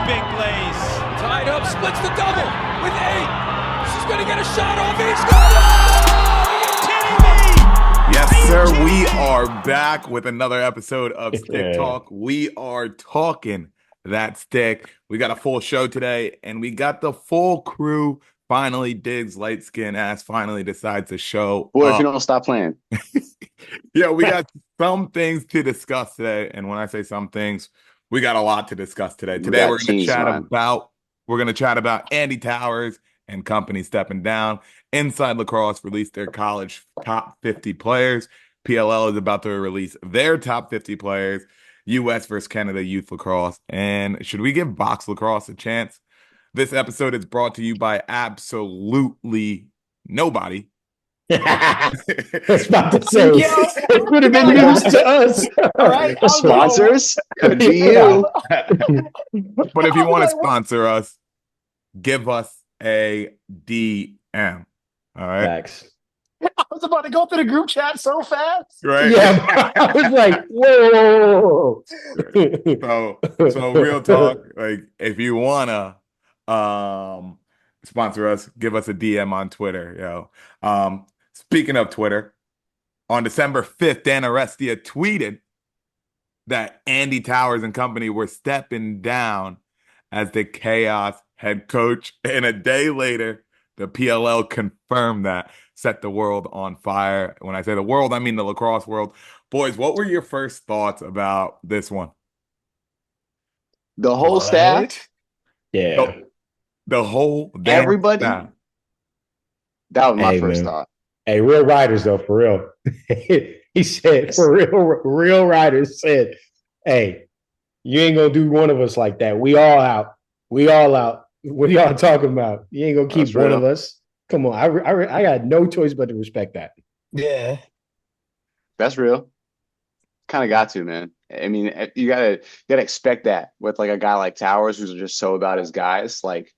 big plays. Tied up, splits the double with 8. She's going to get a shot off. He's got it! Are you kidding me? Yes, sir. We are back with another episode of Stick Talk. We are talking that stick. We got a full show today, and we got the full crew. Finally, Diggs, light skin ass, finally decides to show Boy, up. if you don't stop playing. Yeah, we got some things to discuss today. And when I say some things, we got a lot to discuss today. Today we're going to chat about Andy Towers and company stepping down. Inside Lacrosse released their college top 50 players. PLL is about to release their top 50 players. US versus Canada Youth Lacrosse. And should we give box lacrosse a chance? This episode is brought to you by absolutely nobody. I was about to say, it would have been news to us. All right, sponsors could be you. But if you want to sponsor us, give us a DM. All right. Facts. I was about to go through the group chat so fast. Right. Yeah, I was like, whoa. So real talk. Like, if you wanna sponsor us, give us a DM on Twitter. Speaking of Twitter, on December 5th, Dan Arestia tweeted that Andy Towers and company were stepping down as the Chaos head coach. And a day later, the PLL confirmed that, set the world on fire. When I say the world, I mean the lacrosse world. Boys, what were your first thoughts about this one? The whole staff? Yeah. The whole everybody? Staff. That was my first thought. Hey, real riders, though, for real. He said, for real riders said, hey, you ain't going to do one of us like that. We all out. We all out. What are y'all talking about? You ain't going to keep one of us. Come on. I got no choice but to respect that. Yeah. That's real. Kind of got to, man. I mean, you gotta expect that with like a guy like Towers, who's just so about his guys. Like,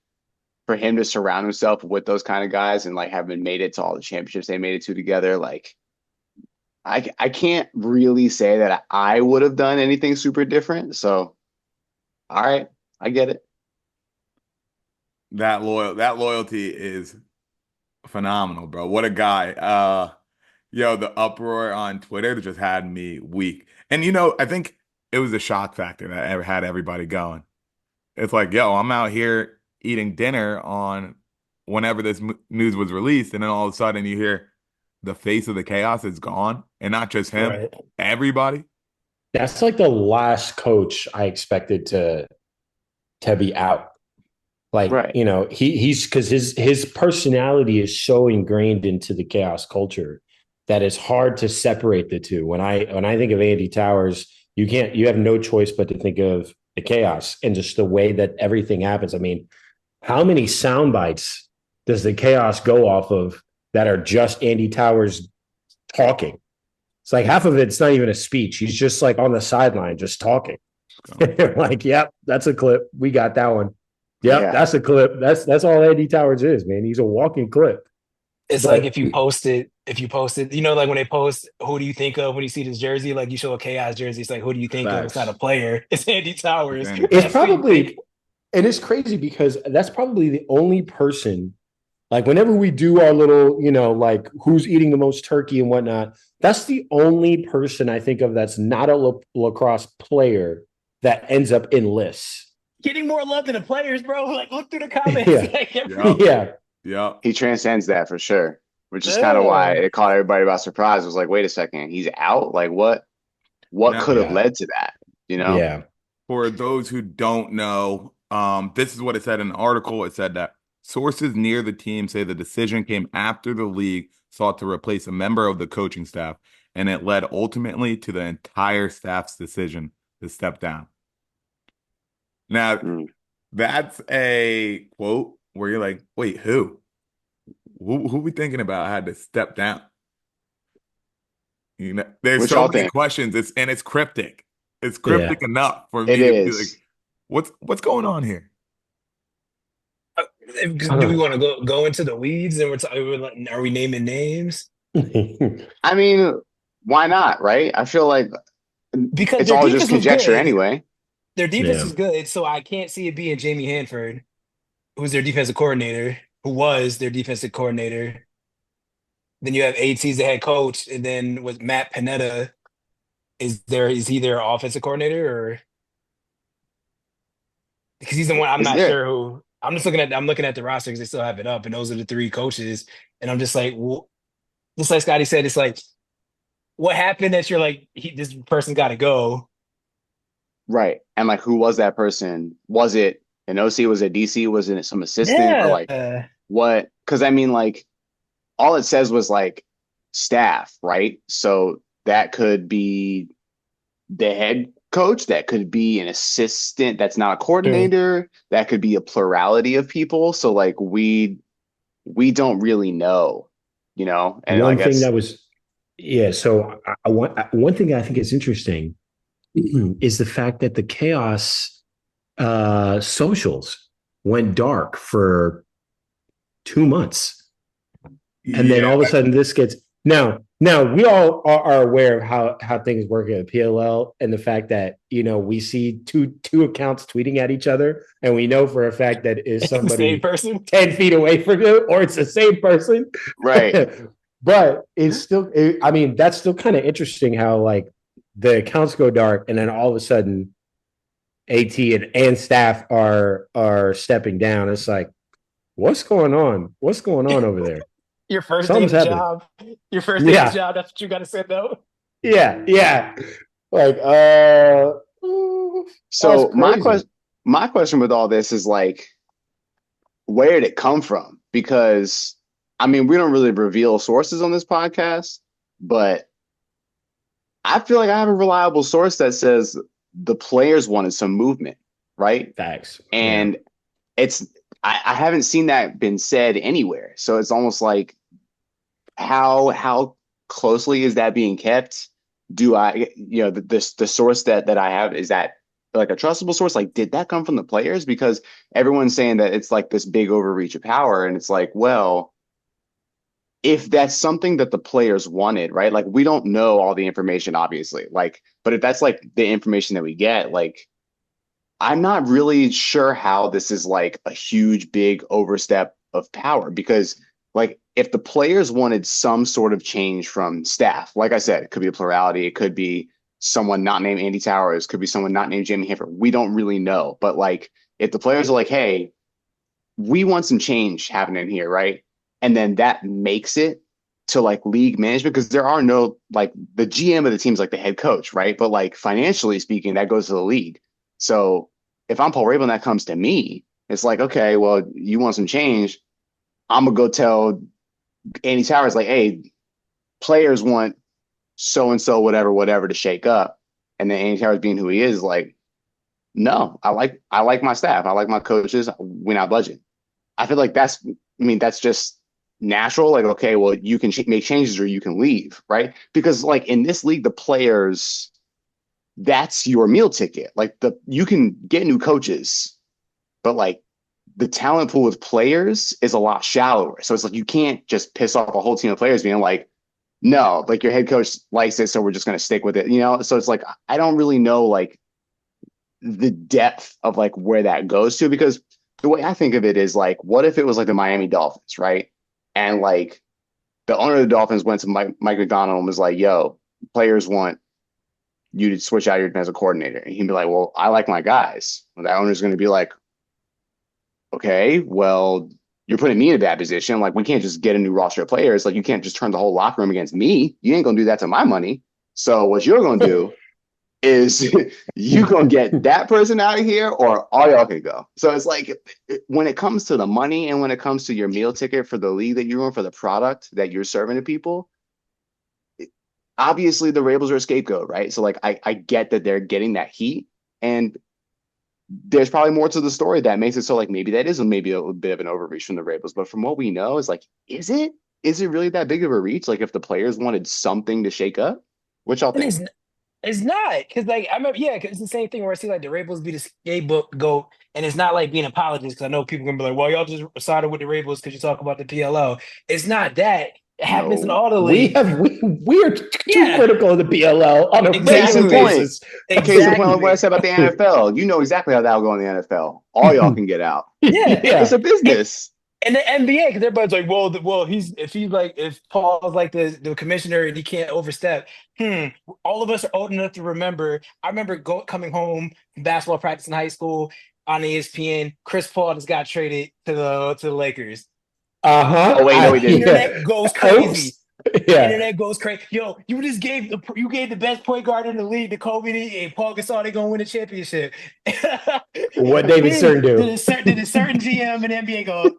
for him to surround himself with those kind of guys and like having made it to all the championships they made it to together, like I can't really say that I would have done anything super different. So, all right, I get it. That loyalty is phenomenal, bro. What a guy. The uproar on Twitter just had me weak. And, I think it was a shock factor that had everybody going. It's like, I'm out here eating dinner on whenever this news was released. And then all of a sudden you hear the face of the Chaos is gone. And not just him, right. Everybody. That's like the last coach I expected to be out. Like, right. He's because his personality is so ingrained into the Chaos culture that it's hard to separate the two. When I think of Andy Towers, you have no choice but to think of the Chaos and just the way that everything happens. I mean, how many sound bites does the Chaos go off of that are just Andy Towers talking? It's like half of it's not even a speech. He's just like on the sideline, just talking. Like, yep, that's a clip. We got that one. Yep, that's a clip. That's all Andy Towers is, man. He's a walking clip. It's like if you posted, like when they post, who do you think of when you see this jersey? Like you show a Chaos jersey, it's like, who do you think of? It's not a player. It's Andy Towers. It's probably, and it's crazy because that's probably the only person, like whenever we do our little, like who's eating the most turkey and whatnot, that's the only person I think of that's not a lacrosse player that ends up in lists. Getting more love than the players, bro. Like look through the comments. Yeah. He transcends that for sure, which is kind of why it caught everybody by surprise. It was like, wait a second, he's out? Like what could have led to that? Yeah. For those who don't know, this is what it said in the article. It said that sources near the team say the decision came after the league sought to replace a member of the coaching staff, and it led ultimately to the entire staff's decision to step down. Now, that's a quote where you're like, wait, who we thinking about had to step down? There's so many questions. It's cryptic. It's cryptic enough for me to be like, what's going on here? Do we want to go into the weeds and are we naming names? I mean, why not? Right? I feel like because it's all just conjecture anyway. Their defense Yeah. is good, so I can't see it being Jamie Hanford, who's their defensive coordinator, who was their defensive coordinator. Then you have AT's the head coach, and then with Matt Panetta, is he their offensive coordinator or because he's the one I'm Is not there? sure who. I'm looking at the roster because they still have it up, and those are the three coaches. And I'm just like, well, just like Scotty said, it's like, what happened that you're like, this person got to go? Right. And like, who was that person? Was it an OC? Was it DC? Was it some assistant or like Yeah, what? Because I mean, like, all it says was like staff, right? So that could be the head coach, that could be an assistant that's not a true. coordinator, that could be a plurality of people. So like we don't really know, and I One thing guess that was, yeah. So one thing I think is interesting is the fact that the chaos socials went dark for 2 months. And then all of a sudden this gets now we all are aware of how things work at PLL and the fact that we see two accounts tweeting at each other and we know for a fact that is It's the same somebody person. 10 feet away from you or it's the same person. right. But it's still I mean that's still kind of interesting how like the accounts go dark and then all of a sudden AT and staff are stepping down. It's like what's going on over there? Your first day Something's of the happening. job. Your first day of the Yeah. job. That's what you got to say, though. Yeah. Like, So crazy. my question with all this is like, where did it come from? Because I mean, we don't really reveal sources on this podcast, but I feel like I have a reliable source that says the players wanted some movement, right? Facts. Yeah. And it's I haven't seen that been said anywhere. So it's almost like how closely is that being kept? Do I the source that I have, is that like a trustable source? Like, did that come from the players? Because everyone's saying that it's like this big overreach of power, and it's like, well, if that's something that the players wanted, right? Like, we don't know all the information, obviously. Like, but if that's like the information that we get, like, I'm not really sure how this is like a huge, big overstep of power because, like, if the players wanted some sort of change from staff, like I said, it could be a plurality, it could be someone not named Andy Towers, it could be someone not named Jamie Hanford. We don't really know. But, like, if the players are like, hey, we want some change happening here, right? And then that makes it to like league management because there are no like the GM of the team is like the head coach, right? But like financially speaking, that goes to the league. So if I'm Paul Rabel and that comes to me, it's like, okay, well, you want some change. I'm gonna go tell Andy Towers like, hey, players want so and so, whatever to shake up. And then Andy Towers being who he is, like, no, I like my staff. I like my coaches. We're not budget. I feel like that's just natural. Like, okay, well, you can make changes or you can leave, right? Because like in this league, the players, that's your meal ticket. Like you can get new coaches, but like the talent pool with players is a lot shallower. So it's like you can't just piss off a whole team of players being like, no, like your head coach likes it, so we're just gonna stick with it, So it's like I don't really know like the depth of like where that goes to because the way I think of it is like, what if it was like the Miami Dolphins, right? And like the owner of the Dolphins went to Mike McDonald and was like, yo, players want you to switch out your defensive coordinator. And he'd be like, well, I like my guys. Well, that owner's going to be like, okay, well, you're putting me in a bad position. Like, we can't just get a new roster of players. Like, you can't just turn the whole locker room against me. You ain't going to do that to my money. So what you're going to do is you going to get that person out of here or all y'all can go. So it's like when it comes to the money and when it comes to your meal ticket for the league that you're in, for the product that you're serving to people, obviously the Ravens are a scapegoat, right? So like I get that they're getting that heat and there's probably more to the story that makes it so like maybe that is maybe a bit of an overreach from the Ravens. But from what we know is like, is it really that big of a reach? Like if the players wanted something to shake up, what y'all And think? it's not because like I remember, yeah, 'cause it's the same thing where I see like the Ravens be the scapegoat, and it's not like being apologists because I know people gonna be like, well, y'all just sided with the Ravens because you talk about the PLO. It's not that. It happens in No. all the We leagues. are too critical of the PLL on a Case in regular point. basis. Case in point of what I Exactly. said about the NFL. You know exactly how that'll go in the NFL. All y'all can get out. Yeah. It's a business. And the NBA, because everybody's like, well, if Paul's like the commissioner and he can't overstep. All of us are old enough to remember. I remember coming home from basketball practice in high school on ESPN. Chris Paul just got traded to the Lakers. Uh-huh. Oh wait, no, he didn't. Internet goes crazy. Yeah. Internet goes crazy. Yo, you gave the best point guard in the league to Kobe and Paul Gasol. They gonna win a championship. What David Stern do? Did a certain GM in the NBA go?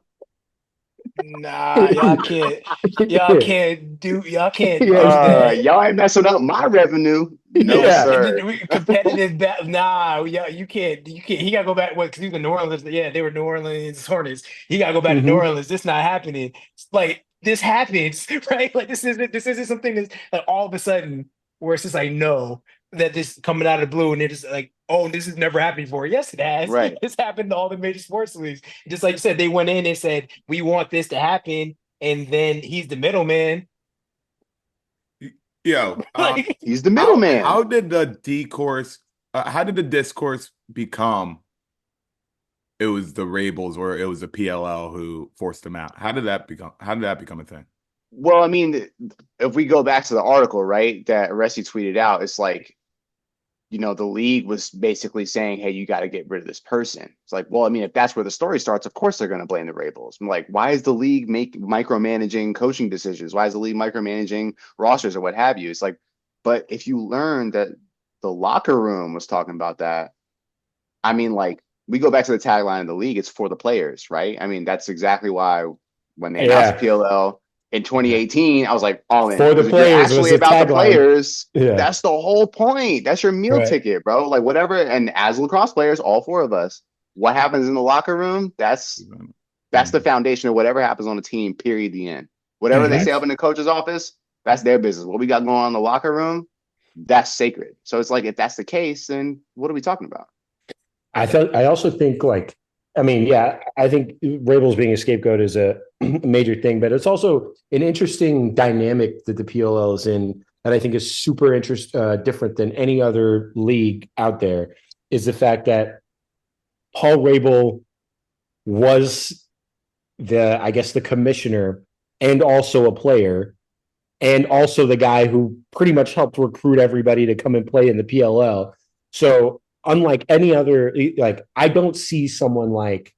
Nah, y'all can't do that. Y'all ain't messing up my revenue. No, Yeah. sir. Competitive nah, yeah, you can't. He gotta go back. What? Because he was in New Orleans. Yeah, they were New Orleans Hornets. He gotta go back to New Orleans. This not happening. It's like this happens, right? Like this isn't something that's like all of a sudden where it's just like no, that this coming out of the blue and they're just like, oh, this has never happened before. Yes, it has. Right. It's happened to all the major sports leagues. Just like you said, they went in and said, we want this to happen, and then he's the middleman. Yo, He's the middleman. How did the discourse become it was the Rabels or it was the PLL who forced them out? How did that become a thing? Well, I mean, if we go back to the article, right, that Resi tweeted out, it's like, the league was basically saying, hey, you got to get rid of this person. It's like, well, I mean, if that's where the story starts, of course they're going to blame the Rabels. I'm like, why is the league micromanaging coaching decisions? Why is the league micromanaging rosters or what have you? It's like, but if you learn that the locker room was talking about that, I mean, like, we go back to the tagline of the league, it's for the players, right? I mean, that's exactly why when they announced PLL in 2018, I was like, all in. For the players, actually about the players. Yeah. That's the whole point. That's your meal ticket, bro. Like whatever. And as lacrosse players, all four of us, what happens in the locker room, that's the foundation of whatever happens on the team, period, the end. Whatever they say up in the coach's office, that's their business. What we got going on in the locker room, that's sacred. So it's like, if that's the case, then what are we talking about? I also think I think Rabels being a scapegoat is a major thing, but it's also an interesting dynamic that the PLL is in that I think is super different than any other league out there, is the fact that Paul Rabel was the commissioner and also a player and also the guy who pretty much helped recruit everybody to come and play in the PLL. So unlike any other, like, I don't see someone like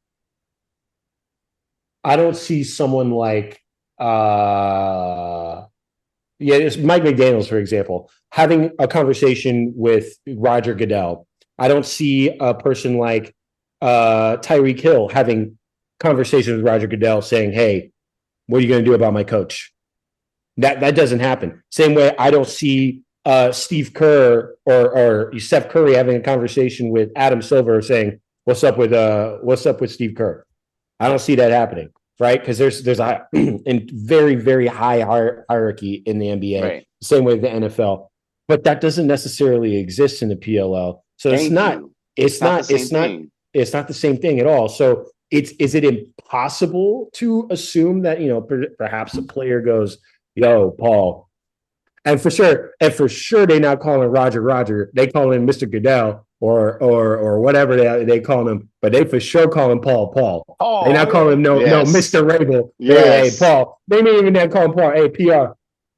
it's Mike McDaniels, for example, having a conversation with Roger Goodell. I don't see a person like Tyreek Hill having conversations with Roger Goodell saying, hey, what are you going to do about my coach? That doesn't happen. Same way I don't see Steve Kerr or Steph Curry having a conversation with Adam Silver saying, what's up with Steve Kerr? I don't see that happening, right? Because there's a very, very high hierarchy in the NBA, right. Same way the NFL, but that doesn't necessarily exist in the PLL. So it's not the same thing at all. So is it impossible to assume that perhaps a player goes, yo, Paul, and for sure they not calling Roger, they call him Mr. Goodell or whatever they call him, but they for sure call him Paul. Oh, they not call him no Mr. Rabel. Yes. Hey, Paul. They didn't even call him Paul. Hey, PR.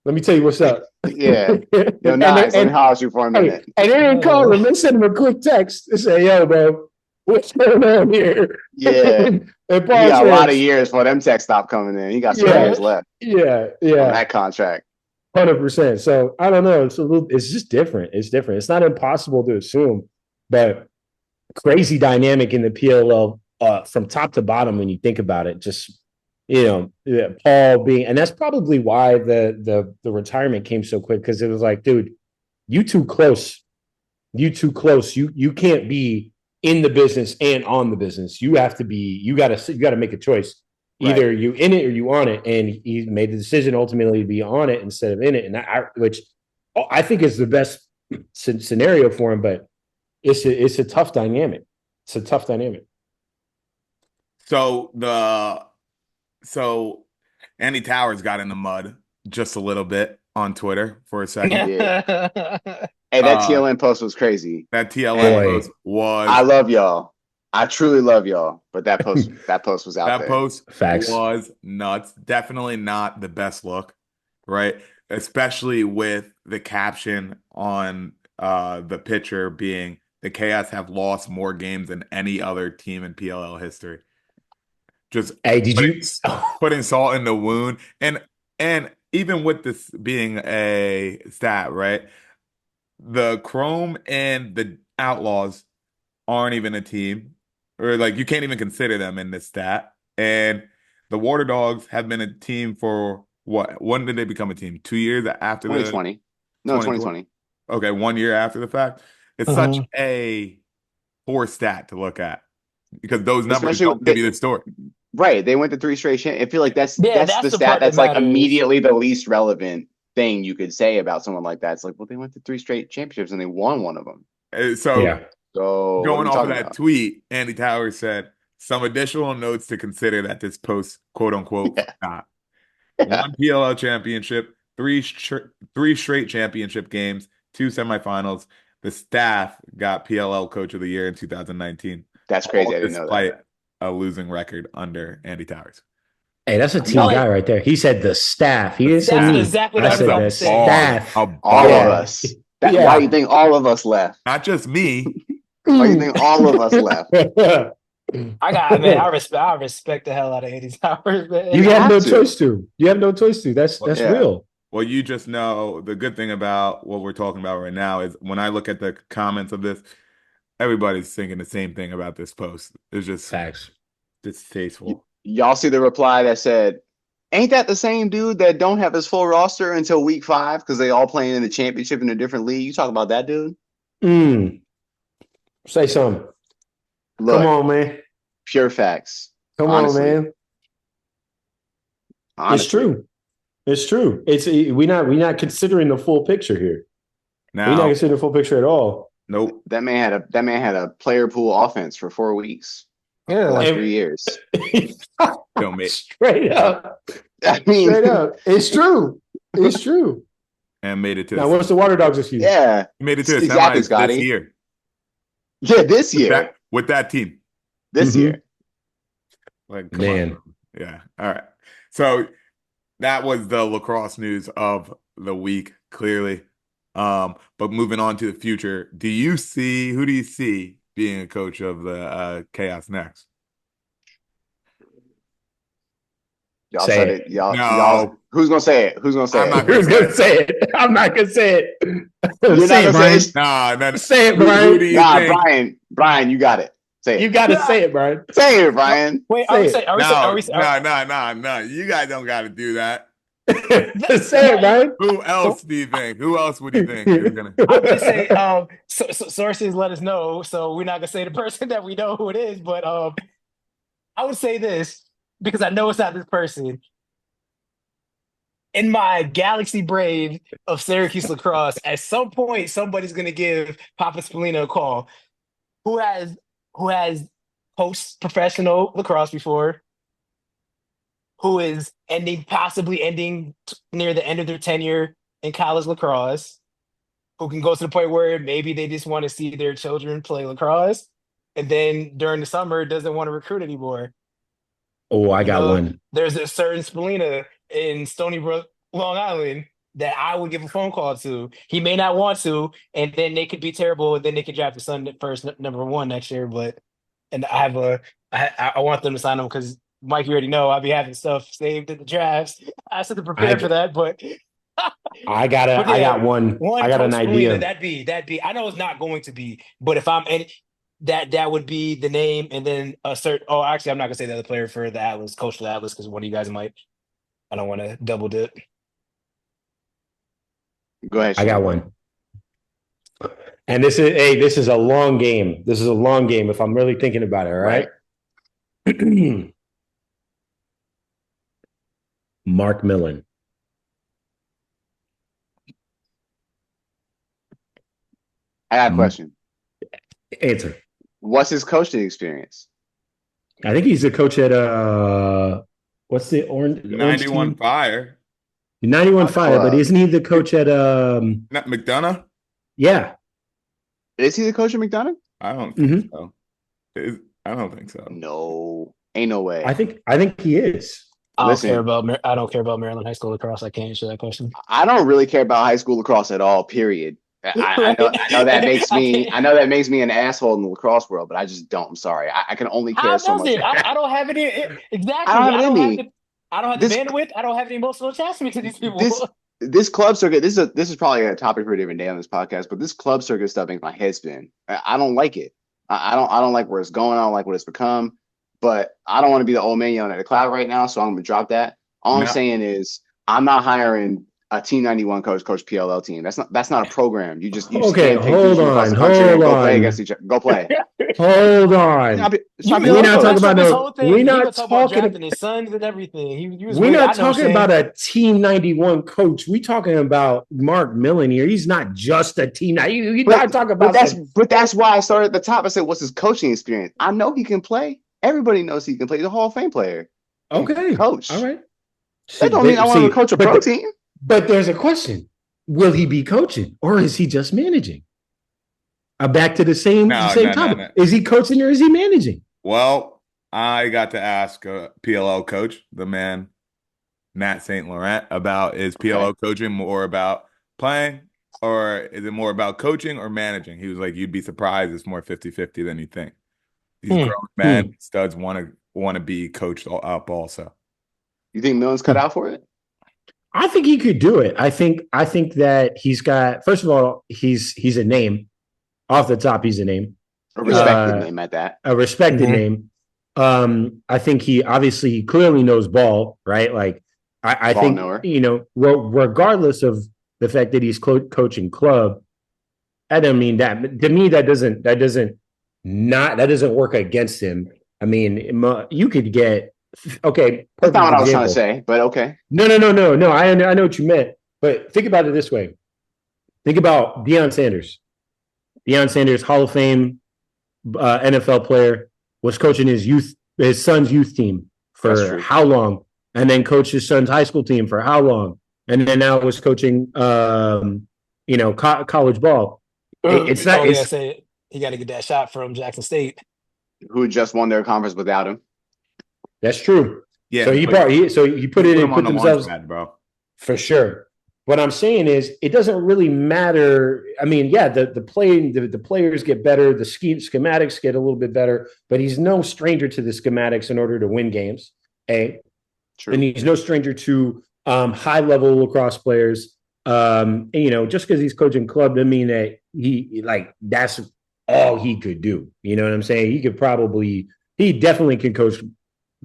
Let me tell you what's up. Yeah. Yo, nice. Let me house you for a minute. And they didn't call him. They sent him a quick text. They say, yo, bro, what's going on here? Yeah. and Paul he got a lot of years before them texts stopped coming in. He got some years left. Yeah. On that contract. 100%. So I don't know. It's just different. It's different. It's not impossible to assume, but crazy dynamic in the PLL from top to bottom when you think about it. Just Paul being, and that's probably why the retirement came so quick, because it was like, dude, you too close. You can't be in the business and on the business. You have to be. You got to make a choice. Either you in it or you on it, and he made the decision ultimately to be on it instead of in it, and which I think is the best scenario for him. But it's a tough dynamic. It's a tough dynamic. So Andy Towers got in the mud just a little bit on Twitter for a second. Hey, that TLN post was crazy. That TLN post was. I love y'all. I truly love y'all. But that post was out there. That post Facts. was nuts. Definitely not the best look, right? Especially with the caption on the picture being the Chaos have lost more games than any other team in PLL history. Just putting salt in the wound, and even with this being a stat, right? The Chrome and the Outlaws aren't even a team, or like you can't even consider them in this stat. And the Water Dogs have been a team for what? When did they become a team? 2 years after 2020. No, 2020. Okay, 1 year after the fact. It's such a poor stat to look at because those numbers don't give you the story. Right. They went to 3 straight. I feel like that's the stat that's like immediately the least relevant thing you could say about someone like that. It's like, well, they went to 3 straight championships and they won one of them. So going off of that tweet, Andy Towers said some additional notes to consider that this post, quote unquote, forgot. 1 PLL championship, 3 straight championship games, 2 semifinals. The staff got PLL Coach of the Year in 2019. That's crazy. I didn't know that. Despite a losing record under Andy Towers. Hey, that's a team guy right there. He said the staff. He didn't say me. Exactly. I said the staff. All of us. Why do you think all of us left? Not just me. Why do you think all of us left? I respect the hell out of Andy Towers, man. You have no choice to. You have no choice to. That's real. Well, you just know the good thing about what we're talking about right now is when I look at the comments of this, everybody's thinking the same thing about this post. It's just facts. Distasteful. Y'all see the reply that said, ain't that the same dude that don't have his full roster until week 5 because they all playing in the championship in a different league? You talk about that dude? Say something. Look, come on, man. Pure facts. Come honestly. on, man. Honestly. It's true. It's true. We're not considering the full picture here. We're not considering the full picture at all. Nope. That man had a player pool offense for 4 weeks. Yeah, the last 3 years. Don't make straight up. I mean, straight up. It's true. It's true. And made it to. Now, what's the Water Dogs this year? Yeah, he made it to the semis this year. Yeah, this year with that team. This year. Like, man. Yeah. All right. So that was the lacrosse news of the week, clearly. But moving on to the future, who do you see being a coach of the Chaos next? Y'all said it. Y'all. Who's gonna say it? Who's gonna say it? Who's gonna say it? I'm not gonna say it. You're say not Brian. Nah, say it, Brian. Nah, Brian, you got it. Say it. You got to say it, Brian. Say it, Brian. Wait, No. You guys don't got to do that. Say it, Brian. Who else do you think? Who else would you think is gonna? I'm just saying. Sources let us know, so we're not gonna say the person that we know who it is. But I would say this because I know it's not this person. In my galaxy brave of Syracuse lacrosse, at some point somebody's gonna give Papa Spallina a call. Who has coached professional lacrosse before? Who is possibly ending near the end of their tenure in college lacrosse? Who can go to the point where maybe they just want to see their children play lacrosse, and then during the summer doesn't want to recruit anymore. Oh, I got one. There's a certain Spallina in Stony Brook, Long Island, that I would give a phone call to. He may not want to, and then they could be terrible, and then they could draft the son first, number 1 next year. And I want them to sign him because Mike, you already know I'll be having stuff saved in the drafts. I have to prepare for that, but I got one. I got an idea. That'd be. I know it's not going to be, but if I'm in that would be the name, and then a certain. Oh, actually, I'm not gonna say the other player for the Atlas, coach for the Atlas, because one of you guys might. I don't want to double dip. Go ahead. I got one. And this is a long game. This is a long game if I'm really thinking about it, all right? Mark Millen. I got a question. Answer. What's his coaching experience? I think he's a coach at what's the orange 91 team? Fire. 91.5, but isn't he the coach at Not McDonough? Yeah. Is he the coach of McDonough? I don't think so. I don't think so. No, ain't no way. I think he is. I don't care about Maryland high school lacrosse. I can't answer that question. I don't really care about high school lacrosse at all. Period. I know that makes me an asshole in the lacrosse world, but I just don't. I'm sorry. I can only care so much. I don't have any exactly. I don't have it. I don't have the bandwidth. I don't have any emotional attachment to these people. This club circuit. This is probably a topic for a different day on this podcast. But this club circuit stuff makes my head spin. I don't like it. I don't like where it's going. I don't like what it's become. But I don't want to be the old man yelling at the cloud right now, so I'm gonna drop that. All I'm saying is I'm not hiring a Team 91 coach PLL team. That's not a program. You just okay. Can't pick hold on. Go play against each other. Go play. Hold on. We're not talking about no. We're not talking about his sons and everything. We're not talking about a Team 91 coach. We're talking about Mark Millen here. He's not just a team. You're not talking about. But that's why I started at the top. I said, "What's his coaching experience?" I know he can play. Everybody knows he can play. He's a Hall of Fame player. Okay, coach. All right. That don't mean I want him to coach a pro team. But there's a question: will he be coaching, or is he just managing? Back to the same topic. No. Is he coaching or is he managing? Well, I got to ask a PLL coach, the man, Matt St. Laurent, about is PLL coaching more about playing or is it more about coaching or managing? He was like, you'd be surprised. It's more 50-50 than you think. These grown men, studs want to be coached up also. You think Millen's cut out for it? I think he could do it. I think that he's got, first of all, he's a name. Off the top, he's a name. A respected name at that. A respected name. I think he clearly knows ball, right? Like I think knower. Regardless of the fact that he's coaching club, I don't mean that. To me, that doesn't work against him. I mean, you could get okay. That's not what I was trying to say, but okay. No. I know what you meant, but think about it this way. Think about Deion Sanders. Deion Sanders, Hall of Fame NFL player, was coaching his son's youth team for how long, and then coached his son's high school team for how long, and then now was coaching, college ball. It's not. He got to get that shot from Jackson State, who just won their conference without him. That's true. Yeah. So he put themselves, bro, for sure. What I'm saying is, it doesn't really matter. I mean, yeah, the players get better, the schematics get a little bit better, but he's no stranger to the schematics in order to win games. True. And he's no stranger to high level lacrosse players. And, just because he's coaching club doesn't mean that that's all he could do. You know what I'm saying? He definitely can coach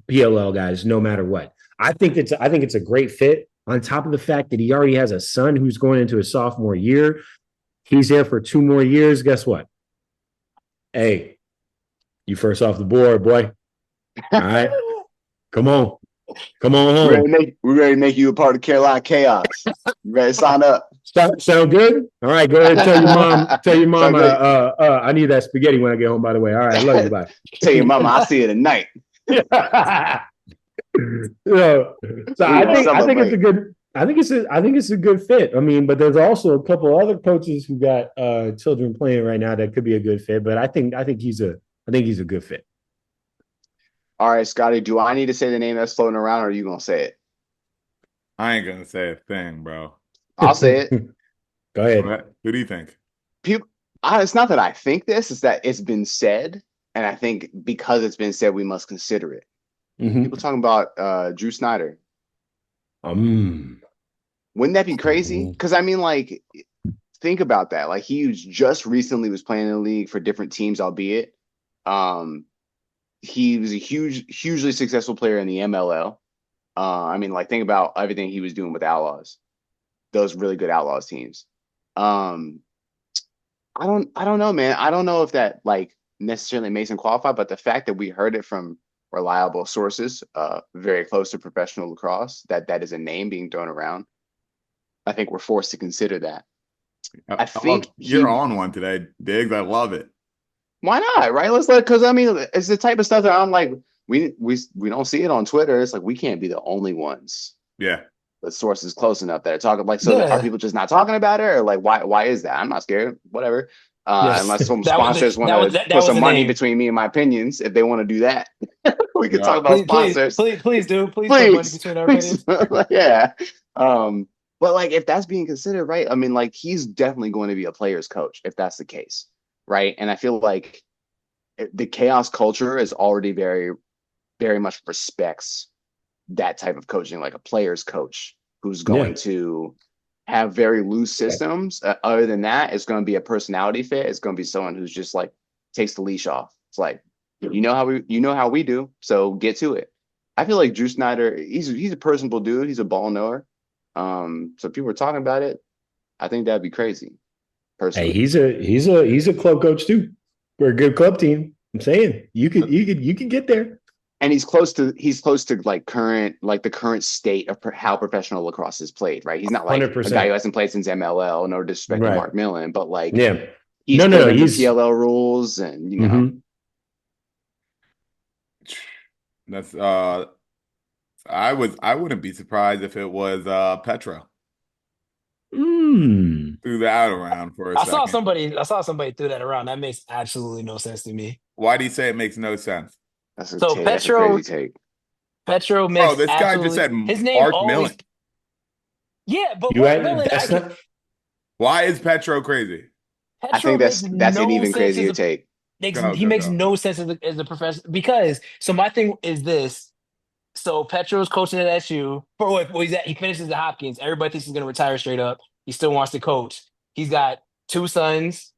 PLL guys no matter what. I think it's a great fit. On top of the fact that he already has a son who's going into his sophomore year, he's there for 2 more years. Guess what? Hey, you first off the board, boy. All right, come on home. We're ready to make you a part of Carolina Chaos. You ready to sign up? Sound good? All right, go ahead. Tell your mom. I need that spaghetti when I get home. By the way, all right, love you. Bye. Tell your mama I'll see you tonight. So I think it's a good fit. I mean, but there's also a couple other coaches who got children playing right now that could be a good fit. But I think he's a good fit. All right, Scotty, do I need to say the name that's floating around, or are you gonna say it? I ain't gonna say a thing, bro. I'll say it. Go ahead. Who do you think? It's not that I think this; it's that it's been said, and I think because it's been said, we must consider it. People talking about Drew Snyder. Wouldn't that be crazy? Because I mean, like, think about that. Like, he just recently was playing in the league for different teams, albeit. He was a hugely successful player in the MLL. I mean, like, think about everything he was doing with Outlaws, those really good Outlaws teams. I don't know, man. I don't know if that necessarily makes him qualify, but the fact that we heard it from reliable sources, very close to professional lacrosse, that is a name being thrown around, I think we're forced to consider that. I think you're on one today, Diggs. I love it. Why not? Right? Because I mean, it's the type of stuff that I'm like, we don't see it on Twitter. It's like we can't be the only ones. Yeah. sources close enough that are talking like, so are people just not talking about it, or like why is that? I'm not scared, whatever. Yes. Unless some That was sponsors the- want that was- to that put was some the money name. between me and my opinions, if they want to do that, we can talk about Please, sponsors. please do. Please put money between our opinions. Yeah. But like if that's being considered, right? I mean, like he's definitely going to be a player's coach if that's the case, right? And I feel like the chaos culture is already very, very much respects that type of coaching, like a player's coach who's going to have very loose systems. Other than that, it's going to be a personality fit. It's going to be someone who's just like takes the leash off. It's like, you know how we do, so get to it. I feel like Drew Snyder, he's a personable dude. He's a ball knower. So people are talking about it. I think that'd be crazy. Personally, Hey, he's a club coach too. We're a good club team. I'm saying you could get there. And he's close to like the current state of how professional lacrosse is played, right? He's not like 100%. a guy who hasn't played since MLL, no disrespect to Mark Millen, but like he's played under PLL rules, and you know. That's I wouldn't be surprised if it was Petro. Threw that around for a second. I saw somebody threw that around. That makes absolutely no sense to me. Why do you say it makes no sense? That's a crazy take. Petro makes this guy just said his name Mark always, Millen. Yeah, but Mark Millen. Why is Petro crazy? I think that's an even crazier take. He makes no sense as a professor, because my thing is this. So Petro's coaching at SU. He finishes at Hopkins. Everybody thinks he's going to retire straight up. He still wants to coach. He's got 2 sons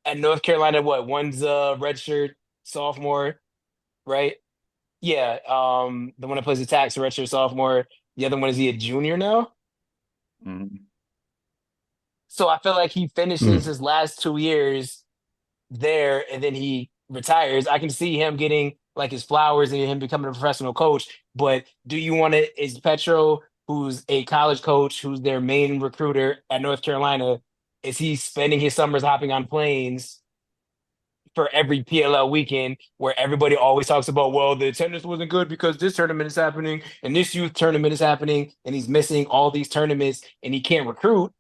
at North Carolina. One's a redshirt sophomore, right? Yeah. The one that plays attacks, a redshirt sophomore. The other one, is he a junior now? Mm-hmm. So I feel like he finishes his last 2 years there, and then he retires. I can see him getting like his flowers and him becoming a professional coach. But do you want to? Is Petro, who's a college coach, who's their main recruiter at North Carolina, is he spending his summers hopping on planes for every PLL weekend, where everybody always talks about, well, the attendance wasn't good because this tournament is happening and this youth tournament is happening, and he's missing all these tournaments and he can't recruit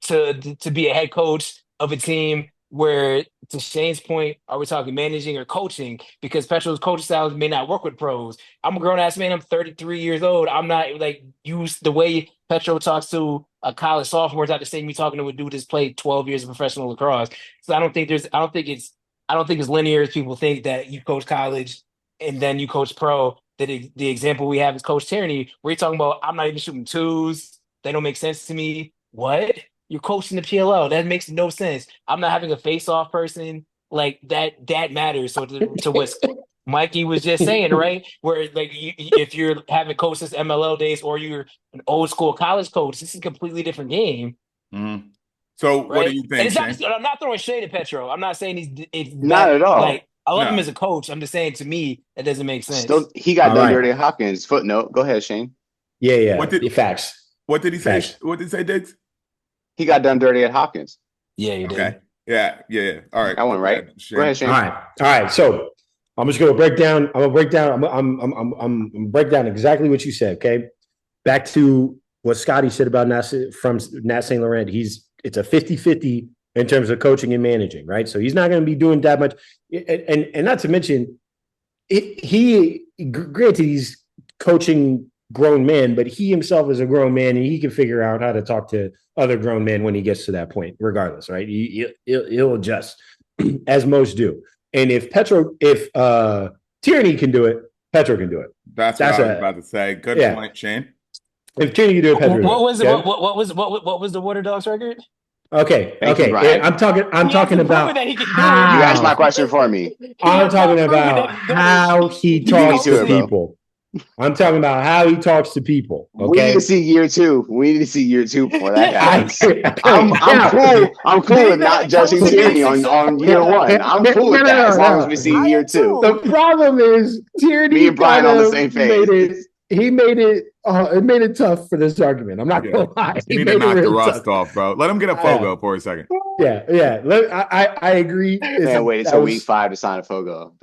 to be a head coach of a team where, to Shane's point, are we talking managing or coaching? Because Petro's coaching styles may not work with pros. I'm a grown-ass man. I'm 33 years old. I'm not like used the way Petro talks to a college sophomore is not the same me talking to a dude that's played 12 years of professional lacrosse. So I don't think it's linear as people think, that you coach college and then you coach pro. That the example we have is Coach Tierney, where you're talking about, I'm not even shooting twos. They don't make sense to me. What? You're coaching the PLL. That makes no sense. I'm not having a face-off person. Like that matters. So to what Mikey was just saying, right? Where like if you're having coached since MLL days, or you're an old school college coach, this is a completely different game. Mm-hmm. So right? What do you think? I'm not throwing shade at Petro. I'm not saying he's not at all. Like, I love him as a coach. I'm just saying, to me, that doesn't make sense. Still, he got done dirty at Hopkins. Footnote. Go ahead, Shane. Yeah. Facts. What did he say? Facts. What did he say, Diggs? He got done dirty at Hopkins. Yeah, he did. Okay. Yeah. All right. That one right. Go ahead, Shane. All right. So I'm just going to break down. I'm break down exactly what you said. Okay. Back to what Scotty said about Nat St. Laurent. It's a 50-50 in terms of coaching and managing, right? So he's not going to be doing that much. And not to mention, granted, he's coaching grown men, but he himself is a grown man, and he can figure out how to talk to other grown men when he gets to that point, regardless, right? He'll adjust, as most do. And if Tierney can do it, Petro can do it. That's what I was about to say. Good point, Shane. If Tierney can do it, Petro. What was the Water Dogs record? Okay. I'm talking about you asked my question for me. I'm talking about how he talks to people. I'm talking about how he talks to people. Okay? We need to see year two. Before that happens. I'm cool with not judging Tierney on year one. I'm cool with that as long as we see year two. The problem is Tierney. Me and Brian on the same page. He made it tough for this argument. I'm not gonna lie. You need to knock the rust off, bro. Let him get a Fogo for a second. Yeah. I agree. Man, wait until week 5 to sign a Fogo.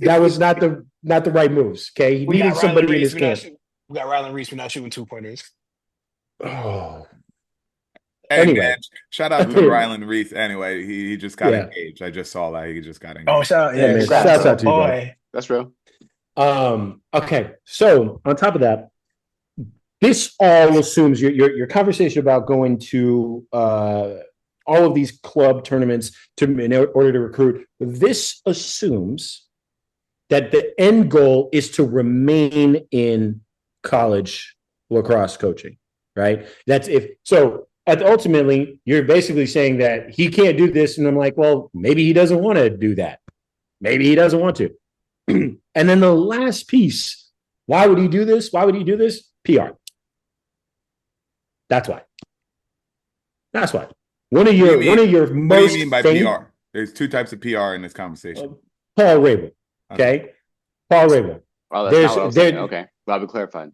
That was not the right moves. Okay, he needed somebody in his camp. We got Rylan Reese for not shooting 2-pointers. Oh. Hey, Anyway. man, shout out to Rylan Reese. Anyway, he just got engaged. I just saw that he just got engaged. Oh, shout man. Shout out to you, boy. That's real. Okay, so on top of that, this all assumes your conversation about going to all of these club tournaments in order to recruit. This assumes that the end goal is to remain in college lacrosse coaching, right? That's if so. Ultimately, you're basically saying that he can't do this, and I'm like, well, maybe he doesn't want to do that. Maybe he doesn't want to. And then the last piece, why would he do this? Why would he do this? PR. That's why. That's why. One of your most. What do you mean by PR? There's two types of PR in this conversation. Paul Rabel. Okay. Paul Rabel. Oh, that's not what I was saying. Okay. Glad we clarified.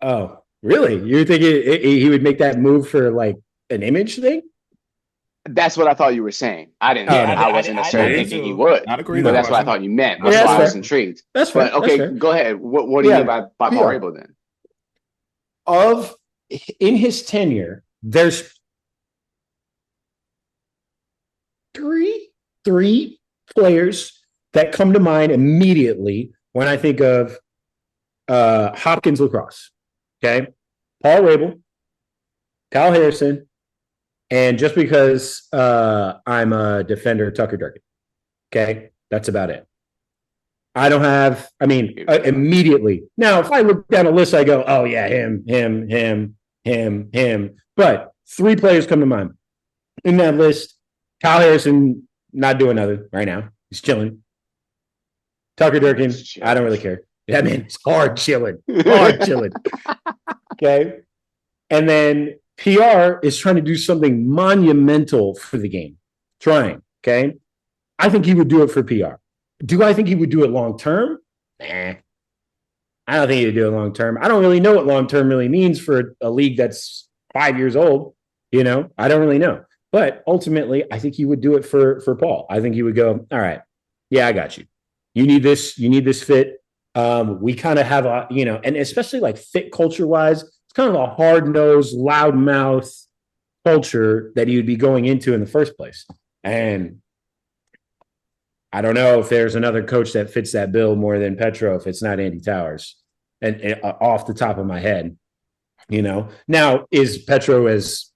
Oh, really? You're thinking he would make that move for like an image thing? That's what I thought you were saying. I didn't. I wasn't necessarily thinking he would. Not agree. But that's what I thought you meant. That's why I was intrigued. That's fair. But okay, go ahead. What do you mean by Paul Rabel then? In his tenure, there's three players that come to mind immediately when I think of Hopkins lacrosse. Okay, Paul Rabel, Kyle Harrison, and just because I'm a defender, Tucker Durkin. Okay, that's about it. I don't have. I mean, immediately now, if I look down a list, I go, "Oh yeah, him." But three players come to mind in that list. Kyle Harrison not doing nothing right now. He's chilling. Tucker Durkin, I don't really care. That man is hard chilling. Okay. And then PR is trying to do something monumental for the game. Trying. Okay. I think he would do it for PR. Do I think he would do it long term? Nah. I don't think he would do it long term. I don't really know what long term really means for a league that's 5 years old. I don't really know. But ultimately, I think he would do it for Paul. I think he would go, all right, yeah, I got you. You need this fit. We kind of have and especially like fit culture wise, it's kind of a hard-nosed, loud-mouth culture that he would be going into in the first place. And I don't know if there's another coach that fits that bill more than Petro if it's not Andy Towers. And off the top of my head, Now, is Petro as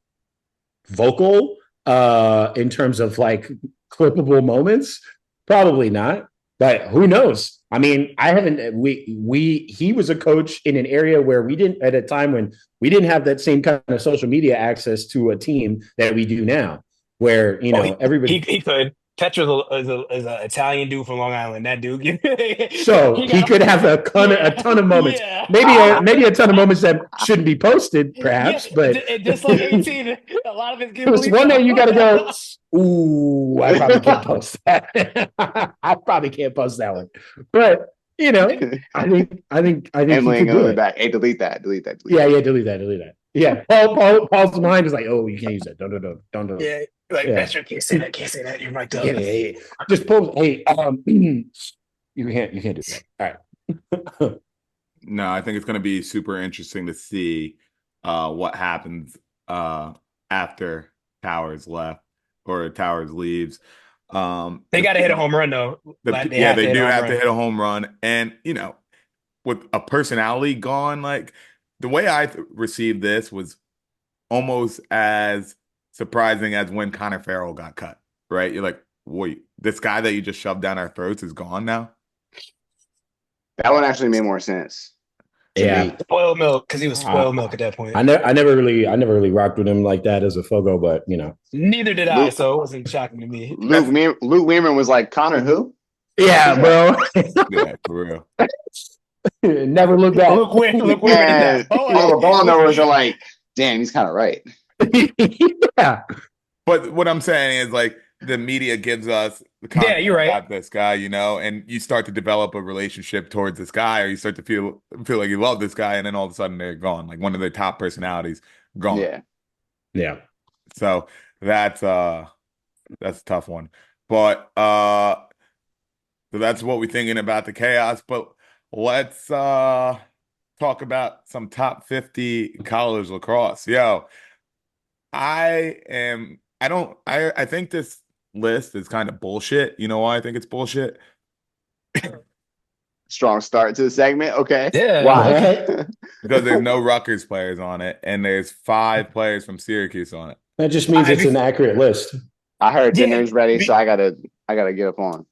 vocal in terms of like clippable moments? Probably not. But who knows? I mean, he was a coach in an area where we didn't, at a time when we didn't have that same kind of social media access to a team that we do now, where, everybody. He could. Petro is an Italian dude from Long Island. That dude. So he could have a ton of moments. Yeah. Maybe a ton of moments that shouldn't be posted, perhaps. But just like 18, a lot of it. It was one day you got to go. Ooh, I probably can't post that. I probably can't post that one. But I think Emily ain't gonna be back. Hey, delete that. Delete that. Yeah, Paul's mind is like, oh, you can't use that. Don't. Yeah, like Petro can't say that. You're right. Yeah. Just post. Hey, you can't do that. All right. No, I think it's going to be super interesting to see what happens after Towers left or Towers leaves. They got to hit a home run though. They do have to hit a home run, and with a personality gone, like the way I received this was almost as surprising as when Connor Farrell got cut. Right? You're like, wait, this guy that you just shoved down our throats is gone now. That one actually made more sense. Yeah, spoiled milk because he was spoiled milk at that point. I never really rocked with him like that as a Fogo, but neither did I, so it wasn't shocking to me. Luke Weirman was like, Connor who? Yeah, bro. Yeah, for real. Never looked back. Luke Weirman. All the ball numbers are like, damn, he's kind of right. Yeah, but what I'm saying is like the media gives us the content you're right. about this guy, and you start to develop a relationship towards this guy, or you start to feel like you love this guy, and then all of a sudden they're gone, like one of their top personalities gone. Yeah. So that's a tough one, but so that's what we're thinking about the chaos. But let's talk talk about some top 50 college lacrosse. Yo, I think this list is kind of bullshit. You know why I think it's bullshit? Strong start to the segment. Okay. Yeah. Why? Okay. Because there's no Rutgers players on it, and there's 5 players from Syracuse on it. That just means it's an accurate list. I heard Yeah, dinner's ready, so I gotta get up on.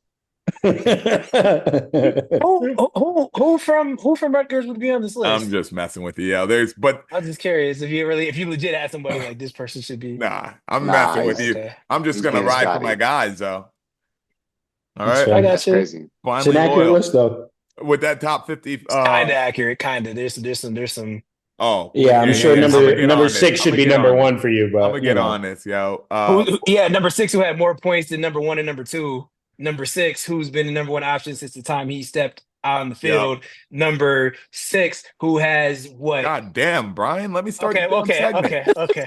who from Rutgers would be on this list? I'm just messing with you. Yeah, I'm just curious if you legit had somebody like this person should be. I'm Nah, messing with you. Okay. I'm just he's gonna being ride for Scotty. my guys, though. All That's right, fair. I got That's you. crazy. It's an finally accurate loyal list, though. with that top 50. Kind of accurate, kind of. There's some. Oh, Yeah, I'm sure I'm gonna get number on this. 6 should I'm be gonna get number on 1 this. for you, I'm but gonna get on this, yo. Number 6 who had more points than number 1 and number 2. Number 6 who's been the number 1 option since the time he stepped out on the field. Number 6 who has what? God damn, Brian. Let me start the damn segment. Okay.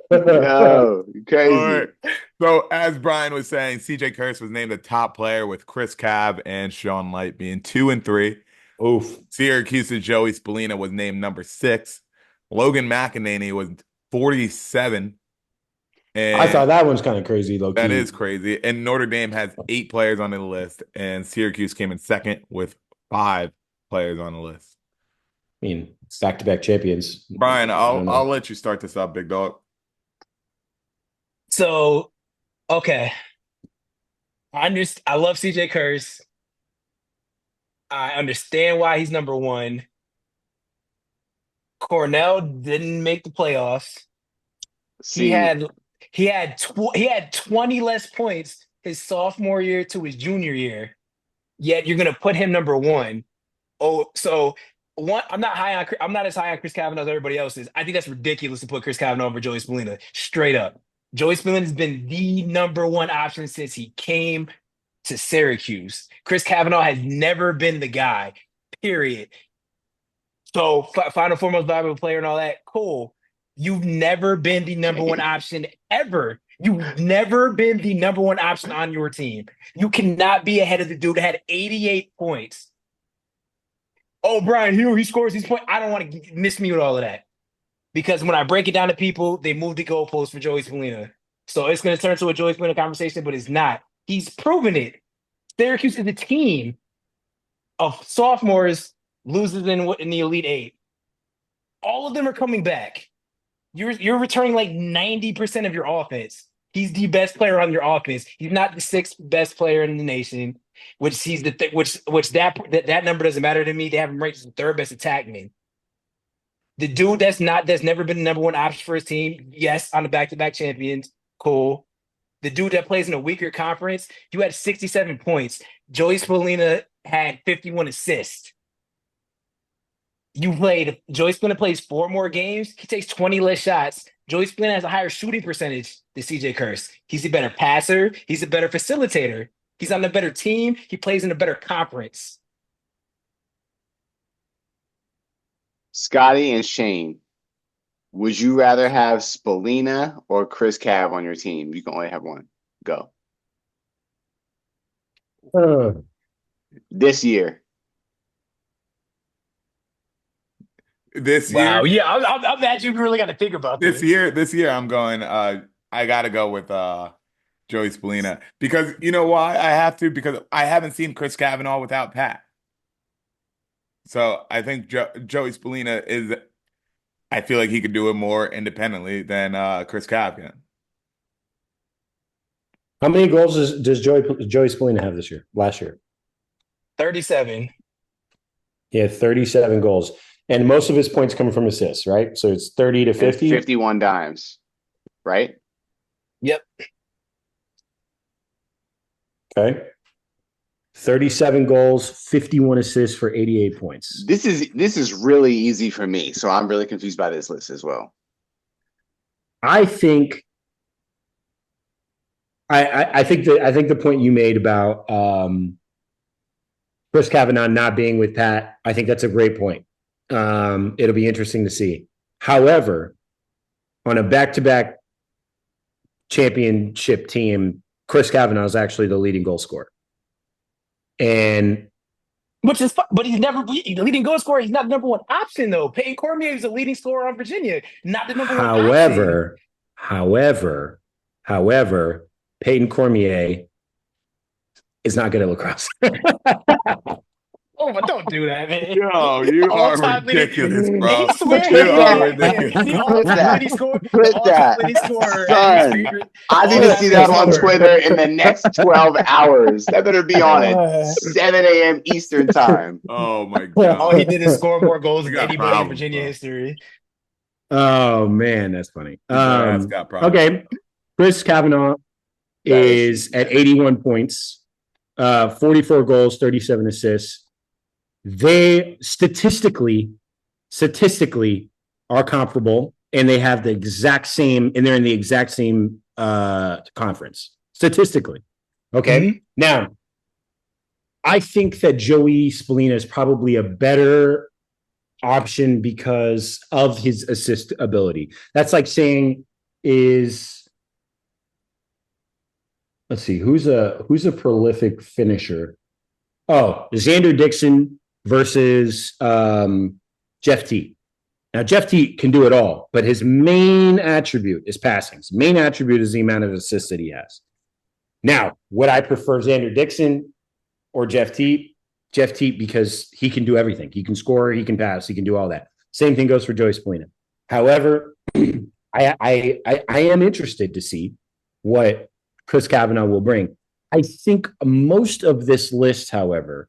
No, crazy. All right. So as Brian was saying, CJ Kurtz was named the top player with Chris Cav and Sean Light being 2 and 3. Oof. Syracuse's Joey Spallina was named number 6. Logan McEnany was 47. And I thought that one's kind of crazy, low key. that is crazy. And Notre Dame has 8 players on the list, and Syracuse came in second with 5 players on the list. I mean, back-to-back champions. Brian, I'll let you start this up, big dog. So, okay. I love CJ Kurtz. I understand why he's number 1. Cornell didn't make the playoffs. See, He had 20 less points his sophomore year to his junior year. Yet you're gonna put him number 1. Oh, so one, I'm not as high on Chris Kavanaugh as everybody else is. I think that's ridiculous to put Chris Kavanaugh over Joey Spallina. Straight up. Joey Spallina has been the number 1 option since he came to Syracuse. Chris Kavanaugh has never been the guy, period. So final foremost valuable player and all that, cool. You've never been the number 1 option ever. You've never been the number 1 option on your team. You cannot be ahead of the dude that had 88 points. Oh, Brian Hugh, he scores these points. I don't want to miss me with all of that. Because when I break it down to people, they move the goalposts for Joey Spallina. So it's going to turn into a Joey Spallina conversation, but it's not. He's proven it. Syracuse is a team of sophomores loses in the Elite 8. All of them are coming back. You're returning like 90% of your offense. He's the best player on your offense. He's not the 6th best player in the nation, which he's that number doesn't matter to me. They have him ranked as the 3rd best attackman. The dude that's never been the number 1 option for his team. Yes, on the back-to-back champions. Cool. The dude that plays in a weaker conference, you had 67 points. Joey Spallina had 51 assists. Joey Spallina plays 4 more games. He takes 20 less shots. Joey Spallina has a higher shooting percentage than CJ Kurtz. He's a better passer. He's a better facilitator. He's on a better team. He plays in a better conference. Scotty and Shane, would you rather have Spallina or Chris Cav on your team? You can only have one. Go. This year. This Wow. year, Yeah, I'm mad you really got to think about this. This year, I'm going. I got to go with Joey Spallina because you know why I have to because I haven't seen Chris Kavanaugh without Pat. So I think Joey Spallina is. I feel like he could do it more independently than Chris Cav can. How many goals does Joey Spallina have this year? Last year, 37. He had 37 goals. And most of his points come from assists, right? So it's 30 to 50. 51 dimes, right? Yep. Okay. 37 goals, 51 assists for 88 points. This is really easy for me, so I'm really confused by this list as well. I think the point you made about Chris Kavanaugh not being with Pat, I think that's a great point. It'll be interesting to see. However, on a back-to-back championship team, Chris Kavanaugh is actually the leading goal scorer. And Which is fun, but he's never the leading goal scorer. He's not the number one option though. Peyton Cormier is the leading scorer on Virginia, not the number one option. However, Peyton Cormier is not good at lacrosse. Oh, but don't do that, man. Yo, you are All-time ridiculous, leading, bro. He swear You are the ridiculous. all-time leading scorer. The Quit all-time that. leading scorer. Son, I need to see that on Twitter in the next 12 hours. That better be on at 7 a.m. Eastern time. Oh my god! All he did is score more goals than got anybody problems, in Virginia bro. history. Oh man, that's funny. That's got problems. Okay, Chris Kavanaugh is at 81 points, 44 goals, 37 assists. They statistically are comparable, and they have the exact same, and they're in the exact same conference statistically. Okay, Mm-hmm. Now I think that Joey Spallina is probably a better option because of his assist ability. That's like saying let's see, who's a prolific finisher? Oh, Xander Dixon versus Jeff T. Now, Jeff T can do it all, but his main attribute is passing. His main attribute is the amount of assists that he has. Now, would I prefer Xander Dixon or Jeff T? Jeff T, because he can do everything. He can score, he can pass, he can do all that. Same thing goes for Joey Spallina. However, I am interested to see what Chris Kavanaugh will bring. I think most of this list, however,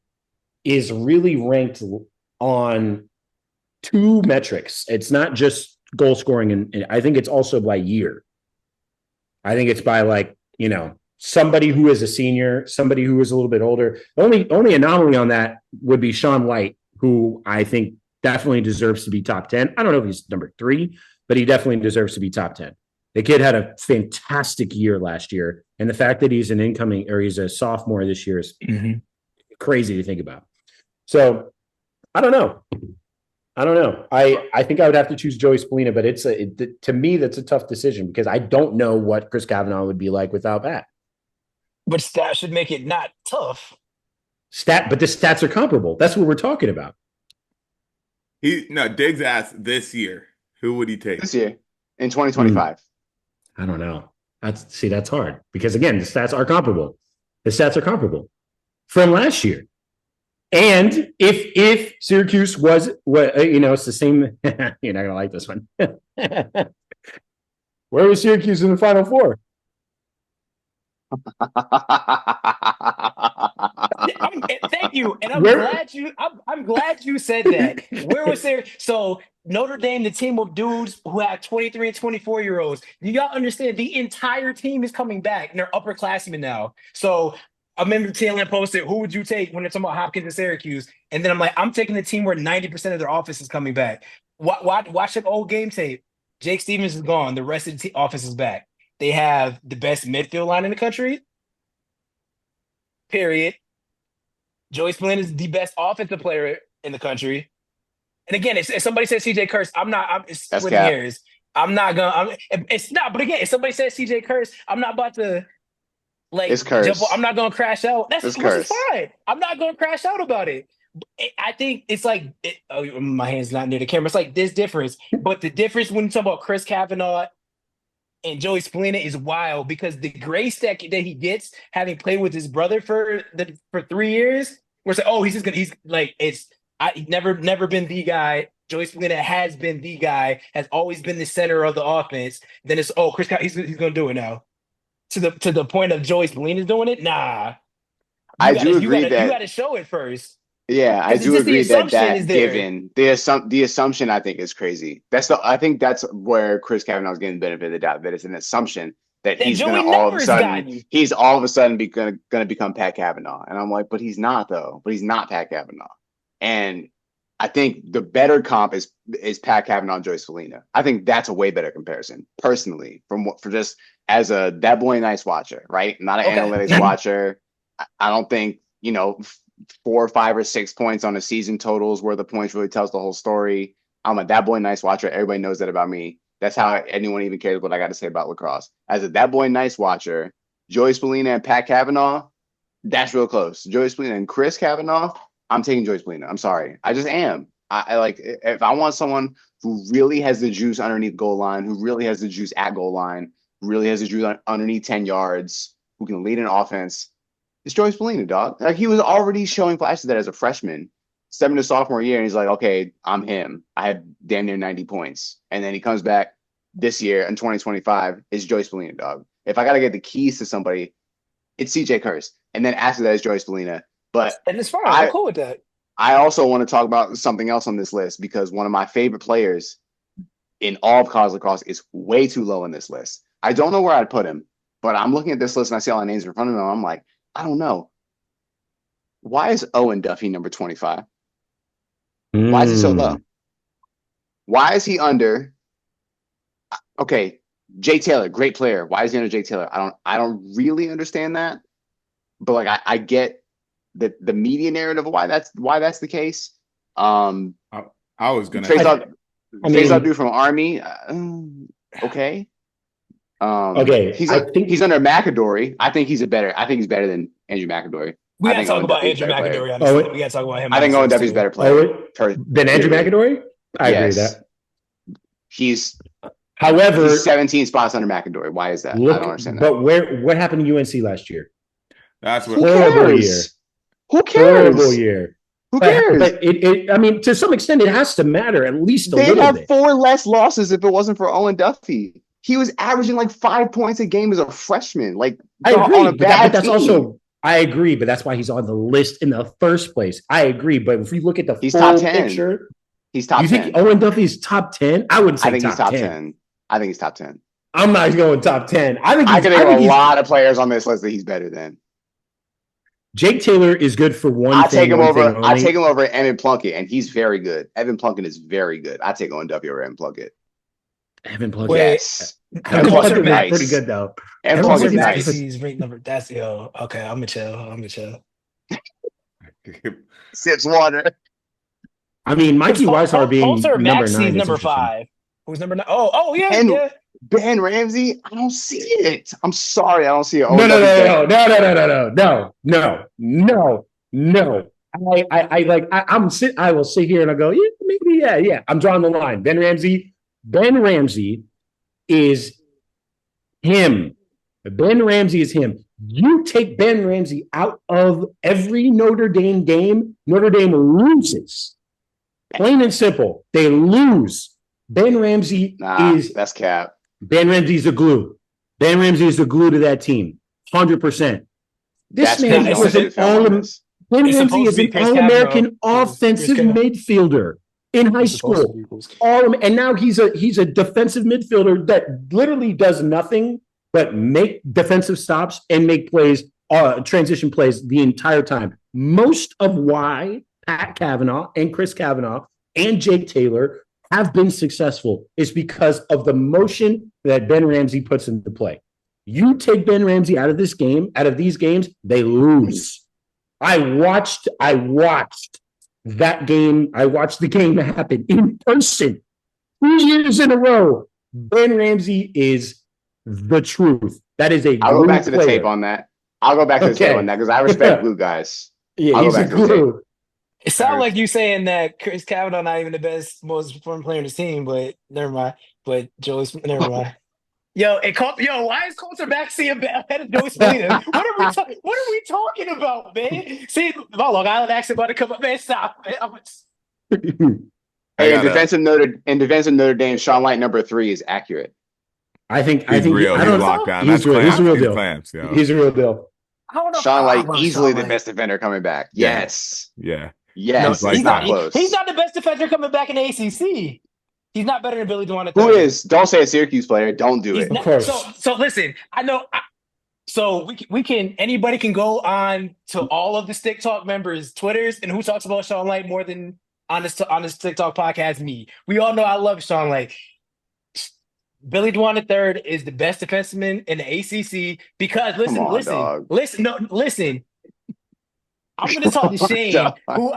is really ranked on two metrics. It's not just goal scoring, and I think it's also by year. I think it's by somebody who is a senior, somebody who is a little bit older. The only anomaly on that would be Sean White, who I think definitely deserves to be top 10. I don't know if he's number 3, but he definitely deserves to be top 10. The kid had a fantastic year last year, and the fact that he's he's a sophomore this year is crazy to think about. So I don't know. I think I would have to choose Joey Spallina, but to me, that's a tough decision because I don't know what Chris Kavanaugh would be like without that. But stats should make it not tough. But the stats are comparable. That's what we're talking about. Diggs asked this year, who would he take? This year, in 2025. I don't know. That's hard because again, the stats are comparable. The stats are comparable from last year. And if Syracuse was what it's the same. You're not gonna like this one. Where was Syracuse in the Final Four? Thank you, and I'm glad you said that. Where was there? So Notre Dame, the team of dudes who have 23 and 24-year-olds. Do y'all understand? The entire team is coming back, and they're upperclassmen now. So I remember TLN posted, "Who would you take when they're talking about Hopkins and Syracuse?" And then I'm like, I'm taking the team where 90% of their offense is coming back. Watch an old game tape. Jake Stevens is gone. The rest of the offense is back. They have the best midfield line in the country. Period. Joey Spallina is the best offensive player in the country. And again, if somebody says CJ Kurtz, it's That's splitting hairs. I'm not gonna. It's not. But again, if somebody says CJ Kurtz, I'm not about to it's Kurtz. I'm not gonna crash out. That's Kurtz. fine. I'm not gonna crash out about it. I think it's like my hand's not near the camera. It's like this difference, but the difference when you talk about Chris Kavanaugh and Joey Spallina is wild because the grace that he gets having played with his brother for 3 years, we're saying, he's never been the guy. Joey Spallina has been the guy, has always been the center of the offense. Then it's Chris, he's gonna do it now. To the point of Joey Spallina doing it, nah. I do agree that you got to show it first. Yeah, I do agree that given the assumption I think is crazy. I think that's where Chris Kavanaugh is getting the benefit of the doubt. That it's an assumption that he's going to all of a sudden going to become Pat Kavanaugh, and I'm like, but he's not though. But he's not Pat Kavanaugh, and I think the better comp is Pat Kavanaugh and Joey Spallina. I think that's a way better comparison, personally, for just as a that boy nice watcher, right? Not an analytics watcher. I don't think 4, 5, or 6 points on a season totals where the points really tells the whole story. I'm a that boy nice watcher. Everybody knows that about me. That's how anyone even cares what I got to say about lacrosse. As a that boy nice watcher, Joey Spallina and Pat Kavanaugh, that's real close. Joey Spallina and Chris Kavanaugh, I'm taking Joyce Belina. I'm sorry. I just am. I like if I want someone who really has the juice underneath goal line, who really has the juice at goal line, who really has the juice underneath 10 yards, who can lead an offense, it's Joyce Belina, dog. Like he was already showing flashes of that as a freshman, stepping to sophomore year, and he's like, okay, I'm him. I have damn near 90 points. And then he comes back this year in 2025, it's Joyce Belina, dog. If I got to get the keys to somebody, it's CJ Kurz. And then after that is Joyce Belina. But and it's fine. I'm cool with that. I also want to talk about something else on this list because one of my favorite players in all of college lacrosse is way too low in this list. I don't know where I'd put him, but I'm looking at this list and I see all the names in front of him. I'm like, I don't know. Why is Owen Duffy number 25? Why is he so low? Why is he under? Okay, Jay Taylor, great player. Why is he under Jay Taylor? I don't really understand that, but like I get the media narrative of why that's the case. I was gonna Faisal Abdul from Army. Okay. Okay. He's under McAdory. I think he's better than Andrew McAdory. We gotta talk about Andrew McAdory. Honestly. We gotta talk about him. I think Owen Duffy's better player than Andrew McAdory. I agree with that. He's 17 spots under McAdory. Why is that? I don't understand that. But what happened to UNC last year? That's what. Horrible year. Who cares? Horrible year. Who cares? But I mean, to some extent, it has to matter at least a little bit. They'd have 4 less losses if it wasn't for Owen Duffy. He was averaging like 5 points a game as a freshman. Like I agree, on a bad that's team. Also I agree, but that's why he's on the list in the first place. I agree, but if we look at the he's full top 10. picture, he's top 10. You think Owen Duffy's top 10? I wouldn't say he's top 10. I think he's top 10. I'm not going top 10. I can name a lot of players on this list that he's better than. Jake Taylor is good for one thing. I take him over Evan Plunkett, and he's very good. Evan Plunkett is very good. I take Owen Duffy over Evan Plunkett. Evan Plunkett. Yes. Evan Plunkett is pretty good though. Evan Plunkett's nice. He's ranked number. That's okay. I'm gonna chill. Sips water. I mean, Mikey Weishaupt being number 9. Number 5. Who's number 9? Oh yeah, yeah. Ben Ramsey, I don't see it. I'm sorry, I don't see it. No. I will sit here and I go, yeah, maybe, yeah. I'm drawing the line. Ben Ramsey is him. Ben Ramsey is him. You take Ben Ramsey out of every Notre Dame game, Notre Dame loses. Plain and simple, they lose. Ben Ramsey that's cap. Ben Ramsey's the glue. Ben Ramsey is the glue to that team, 100%. This man is an Ben Ramsey is an All-American offensive midfielder in high school. And now he's a defensive midfielder that literally does nothing but make defensive stops and make plays, transition plays the entire time. Most of why Pat Cavanaugh and Chris Cavanaugh and Jake Taylor have been successful is because of the motion that Ben Ramsey puts into play. You take Ben Ramsey out of these games, they lose. I watched that game. I watched the game happen in person 2 years in a row. Ben Ramsey is the truth. That is a I'll go back to the tape on that. Because I respect glue guys. Yeah, he's a glue. It sounds like you saying that Chris Cavanaugh not even the best, most important player in the team, but never mind. But Joey's never mind. Why is Coulter Maxey ahead of Joey Spina? What are we talking about, man? See, my Long Island accent about to come up, man. Stop, man. Hey, in defense of Notre Dame, Sean Light number 3 is accurate. I think real. He's locked down. He's a real deal. He's a real deal. Sean Light easily the best defender coming back. Yes. Yeah. Yes. No, he's not close. He's not the best defender coming back in the ACC. He's not better than Billy DeWan. Who is? Don't say a Syracuse player. Don't do it. Of course. So listen, I know. So we can. Anybody can go on to all of the Stick Talk members' Twitters, and who talks about Sean Light more than on this Stick Talk podcast? Me. We all know I love Sean Light. Billy DeWan III is the best defenseman in the ACC because listen. I'm going to talk to Shane. Bro, you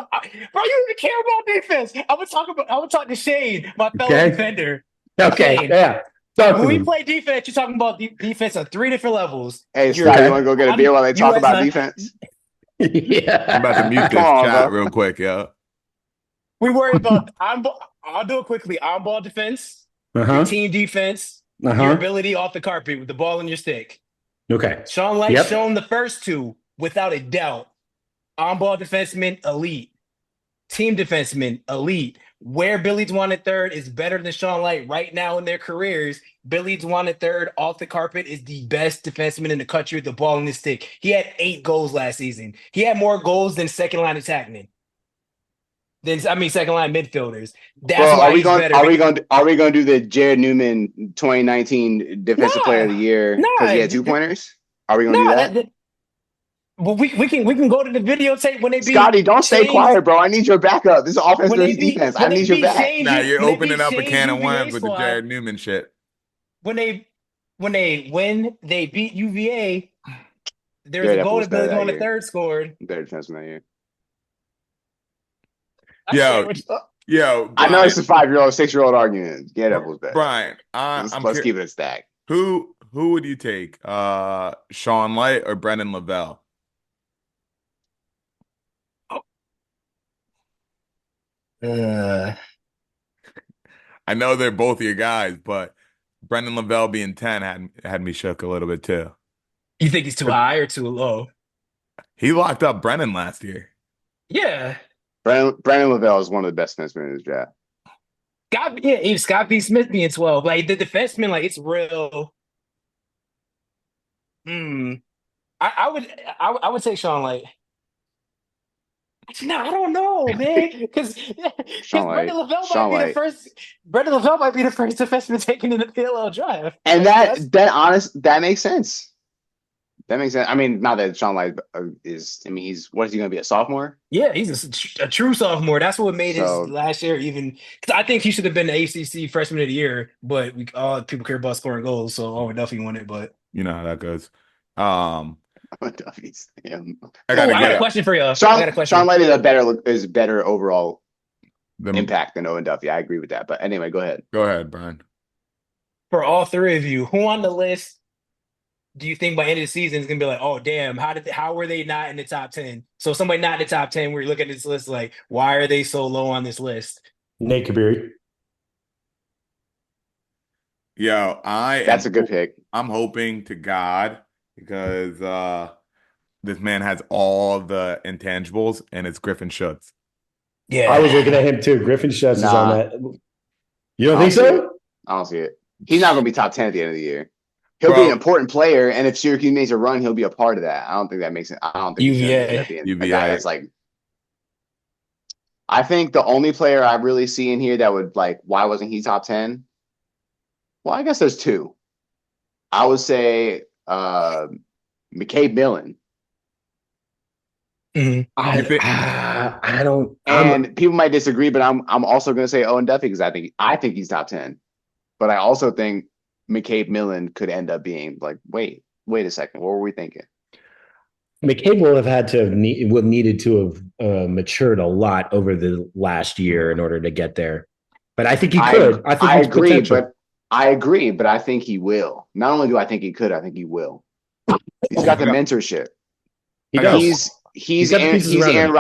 don't even care about defense. I'm going to talk to Shane, my fellow defender. Okay, Shane, yeah. When we play defense, you're talking about defense on 3 different levels. Hey, Scott, you want to go get a beer while they talk about defense? Yeah. I'm about to mute Come this on, chat bro. real quick, yo. We worry about on ball. I'll do it quickly. On ball defense, your Uh-huh. team defense, your Uh-huh. ability off the carpet with the ball in your stick. Okay. Sean Light's Yep. shown the first two without a doubt. On ball defenseman, elite. Team defenseman, elite. Where Billy Dwan third is better than Sean Light right now in their careers. Billy Dwan third off the carpet is the best defenseman in the country with the ball in his stick. He had 8 goals last season. He had more goals than second line attackmen. Second line midfielders. That's Bro, why he's better. are we going to do the Jared Newman 2019 Defensive Player of the Year because he had 2-pointers? Are we going to do that? Well, we can go to the videotape when they beat Scotty, don't stay Shane's, quiet, bro. I need your backup. This is offense when they versus beat defense. I when they need your beat back. Shane's Now you're when they opening beat up a Shane's can of UVA worms with the squad, Jared Newman shit. when they beat UVA, there was a Jared goal was that better Billy that Dwan the year. third scored. Better defenseman that year. Yo, I know Brian, it's a 5-year-old, 6-year-old argument. Jared was better. Brian, Let's keep it a stack. Who would you take? Sean Light or Brendan Lavelle? Uh, I know they're both your guys, but Brendan Lavelle being 10 had me shook a little bit too. you think he's too high or too low? He locked up Brendan last year. Yeah. Brandon Lavelle is one of the best defensemen in his draft. Scott B. Smith being 12. Like the defenseman, like it's real. I would take Sean Light. No, I don't know, man. Because Brendan Lavelle might be the first. Brendan Lavelle might be the first defenseman taken in the PLL draft. And that makes sense. That makes sense. I mean, not that Sean Light is. I mean, what is he going to be, a sophomore? Yeah, he's a true sophomore. That's what made his last year even. Because I think he should have been the ACC Freshman of the Year, but people care about scoring goals, so Duffy won it. But you know how that goes. Duffy's. Yeah. I got a question for you. Sean Light is better overall impact than Owen Duffy. I agree with that. But anyway, go ahead. Go ahead, Brian. For all three of you, who on the list do you think by end of the season is gonna be like, oh damn, how were they not in the top 10? So somebody not in the top 10, where you look at this list like, why are they so low on this list? Nate Kabiri. Yo, that's a good pick. I'm hoping to God because this man has all the intangibles, and it's Griffin Schutz. Yeah, I was looking at him too. Griffin Schutz is on that. You don't think so? I don't see it. He's not going to be top 10 at the end of the year. He'll be an important player, and if Syracuse makes a run, he'll be a part of that. I don't think that makes it. I don't think UVA. That's like. I think the only player I really see in here that would why wasn't he top 10? Well, I guess there's two. I would say McCabe Millen. Mm-hmm. I don't. And people might disagree, but I'm also going to say Owen Duffy because I think he's top 10. But I also think McCabe Millen could end up being wait a second, what were we thinking? McCabe will have had to have needed to have matured a lot over the last year in order to get there. But I think he could. I agree, but I think he will. Not only do I think he could, I think he will. He's got the mentorship. He does. He's Aaron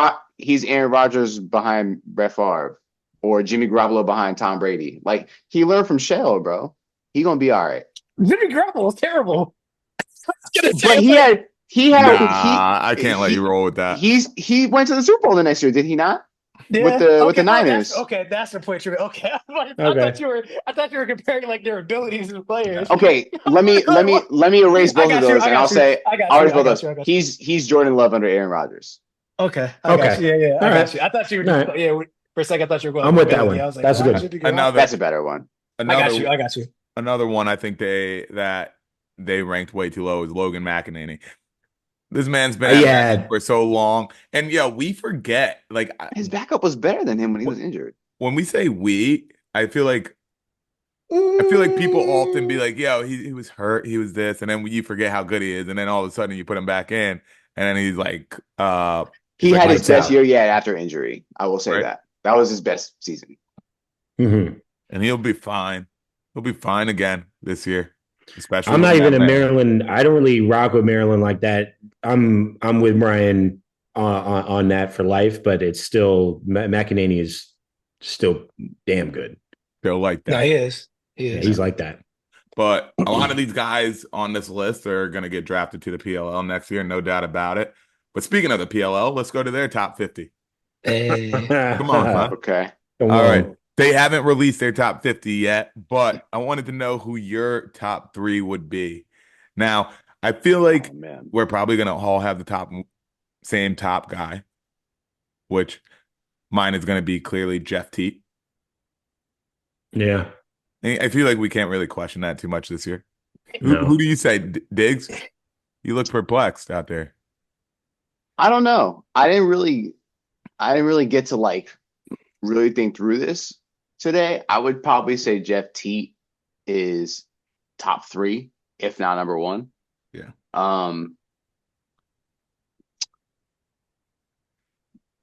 Rodgers behind Brett Favre, or Jimmy Garoppolo behind Tom Brady. He learned from Shell, bro. He gonna be all right. Jimmy Garoppolo's terrible. But I can't let you roll with that. He went to the Super Bowl the next year, did he not? Yeah. With the Niners. That's the point. Okay. I thought you were comparing their abilities as players. Okay, let me erase both of those, and I'll say he's Jordan Love under Aaron Rodgers. Okay. I got you. Yeah. I got you. I thought you were just, for a second I thought you were going. I'm with that one. That's a good. That's a better one. I got you. Another one I think they ranked way too low is Logan McEnany. This man's been for so long. And we forget. His backup was better than him when he was injured. When we say I feel like people often be like, yo, he was hurt, he was this, and then you forget how good he is, and then all of a sudden you put him back in, and then he's he had his best year yet after injury. I will say that. That was his best season. Mm-hmm. And he'll be fine. He'll be fine again this year. Especially I'm not even a Maryland. I don't really rock with Maryland like that. I'm with Brian on that for life, but it's still McEnany is still damn good. Still like that. No, he is. Yeah, he's like that. But a lot of these guys on this list are going to get drafted to the PLL next year, no doubt about it. But speaking of the PLL, let's go to their top 50. Hey. Come on, son. Okay. All right. They haven't released their top 50 yet, but I wanted to know who your top 3 would be. Now, I feel like we're probably going to all have the same top guy, which mine is going to be clearly Jeff Teat. Yeah. I feel like we can't really question that too much this year. No. Who do you say, Diggs? You look perplexed out there. I don't know. I didn't really get to like really think through this today. I would probably say Jeff Teat is top 3, if not number 1. Yeah.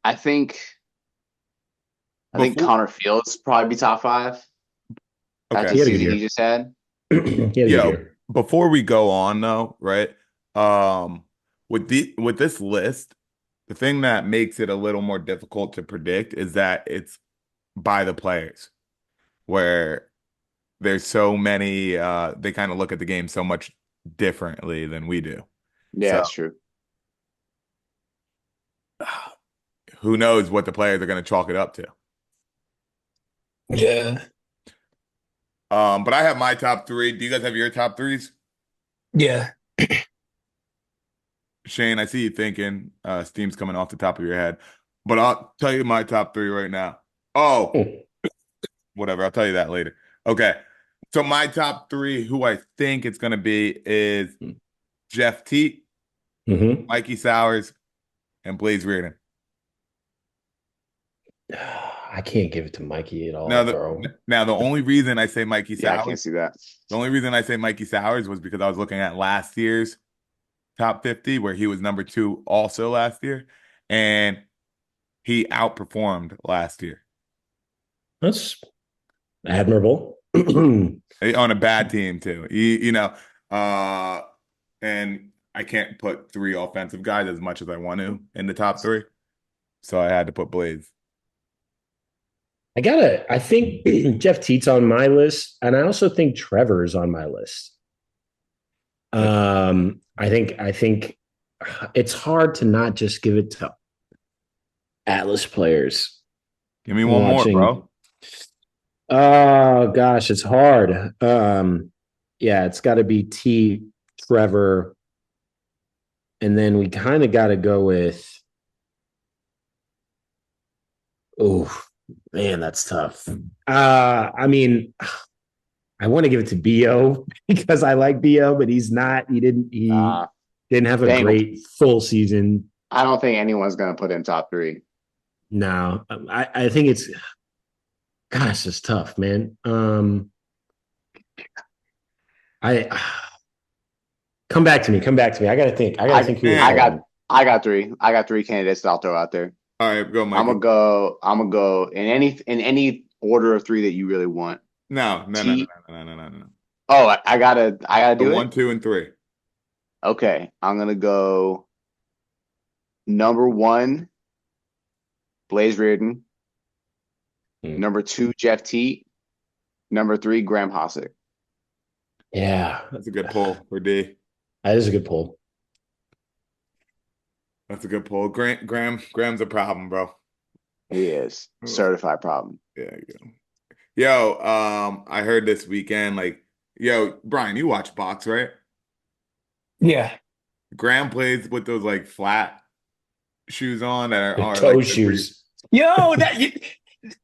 I think Connor Fields probably be top 5. Okay. After the season he just had. Before we go on though, right? With this list, the thing that makes it a little more difficult to predict is that it's by the players, where there's so many they kind of look at the game so much differently than we do. Yeah, that's true. Who knows what the players are going to chalk it up to? Yeah. But I have my top 3. Do you guys have your top 3s? Yeah. Shane, I see you thinking. Steam's coming off the top of your head. But I'll tell you my top 3 right now. Oh, whatever. I'll tell you that later. Okay. So my top 3, who I think it's going to be, is Jeff Teat, Mikey Sowers, and Blaze Reardon. I can't give it to Mikey at all, bro. Now, the only reason I say Mikey Sowers, I can't see that. The only reason I say Mikey Sowers was because I was looking at last year's top 50, where he was number 2 also last year, and he outperformed last year. That's admirable. On a bad team too, and I can't put 3 offensive guys as much as I want to in the top 3, so I had to put Blaze. I think Jeff Teat's on my list, and I also think Trevor is on my list. I think it's hard to not just give it to Atlas players. Give me one more, bro. Oh gosh, it's hard. Yeah, it's got to be T, Trevor, and then we kind of got to go with. Oh man, that's tough. I mean, I want to give it to Bo because I like Bo, but he's not. He didn't have a great full season. I don't think anyone's going to put him top 3. No, I think it's. Gosh, it's tough, man. I come back to me. I gotta think. I got 3. I got 3 candidates that I'll throw out there. All right, go, Mike. I'm gonna go in any order of 3 that you really want. No. Oh, I gotta do it. 1, 2, and 3. Okay, I'm gonna go number 1, Blaze Reardon. Number 2, Jeff Teat. Number 3, Graham Hossick. Yeah, that's a good pull for D. That is a good pull. That's a good pull. Graham's a problem, bro. He is certified problem. Yeah. Yo, I heard this weekend, Brian, you watch box, right? Yeah. Graham plays with those like flat shoes on that are toe like shoes. Yo,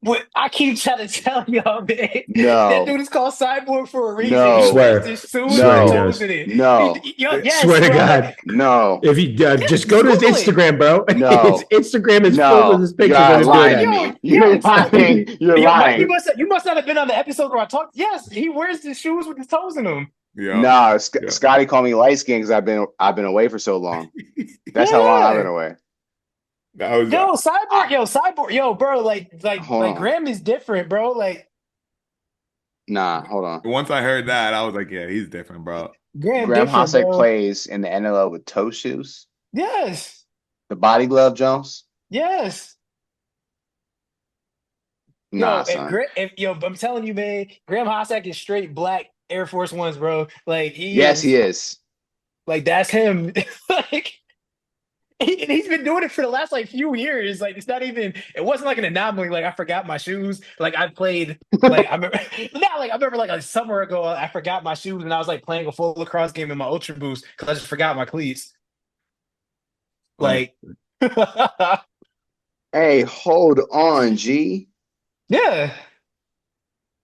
what I keep trying to tell y'all, man. No. That dude is called Cyborg for a reason. No. He Swear. wears his shoes No. with toes in it. No. Yes, Swear to bro. God. No. If you just go to his Instagram, bro. No. His Instagram is No. full with his pictures You're of him lying doing to that. me. You're lying. You're lying. You must not have been on the episode where I talked. Yes, he wears his shoes with his toes in them. Yeah. No, Scotty called me light skinned because I've been away for so long. That's how long I've been away. Cyborg, bro, like Graham is different, bro. Like, nah, hold on. Once I heard that, I was like, yeah, he's different, bro. Graham Hossick plays in the NLL with toe shoes. Yes. The body glove, Jones? Yes. Nah, son. I'm telling you, man, Graham Hossack is straight black Air Force Ones, bro. Like he Yes, is. he is. Like that's him. Like he's been doing it for the last like few years. Like it's not even. It wasn't like an anomaly. Like I forgot my shoes. Like I played. Like I remember. Not like I remember like a summer ago. I forgot my shoes and I was like playing a full lacrosse game in my Ultra Boost because I just forgot my cleats. Like. Hey, hold on, G. Yeah.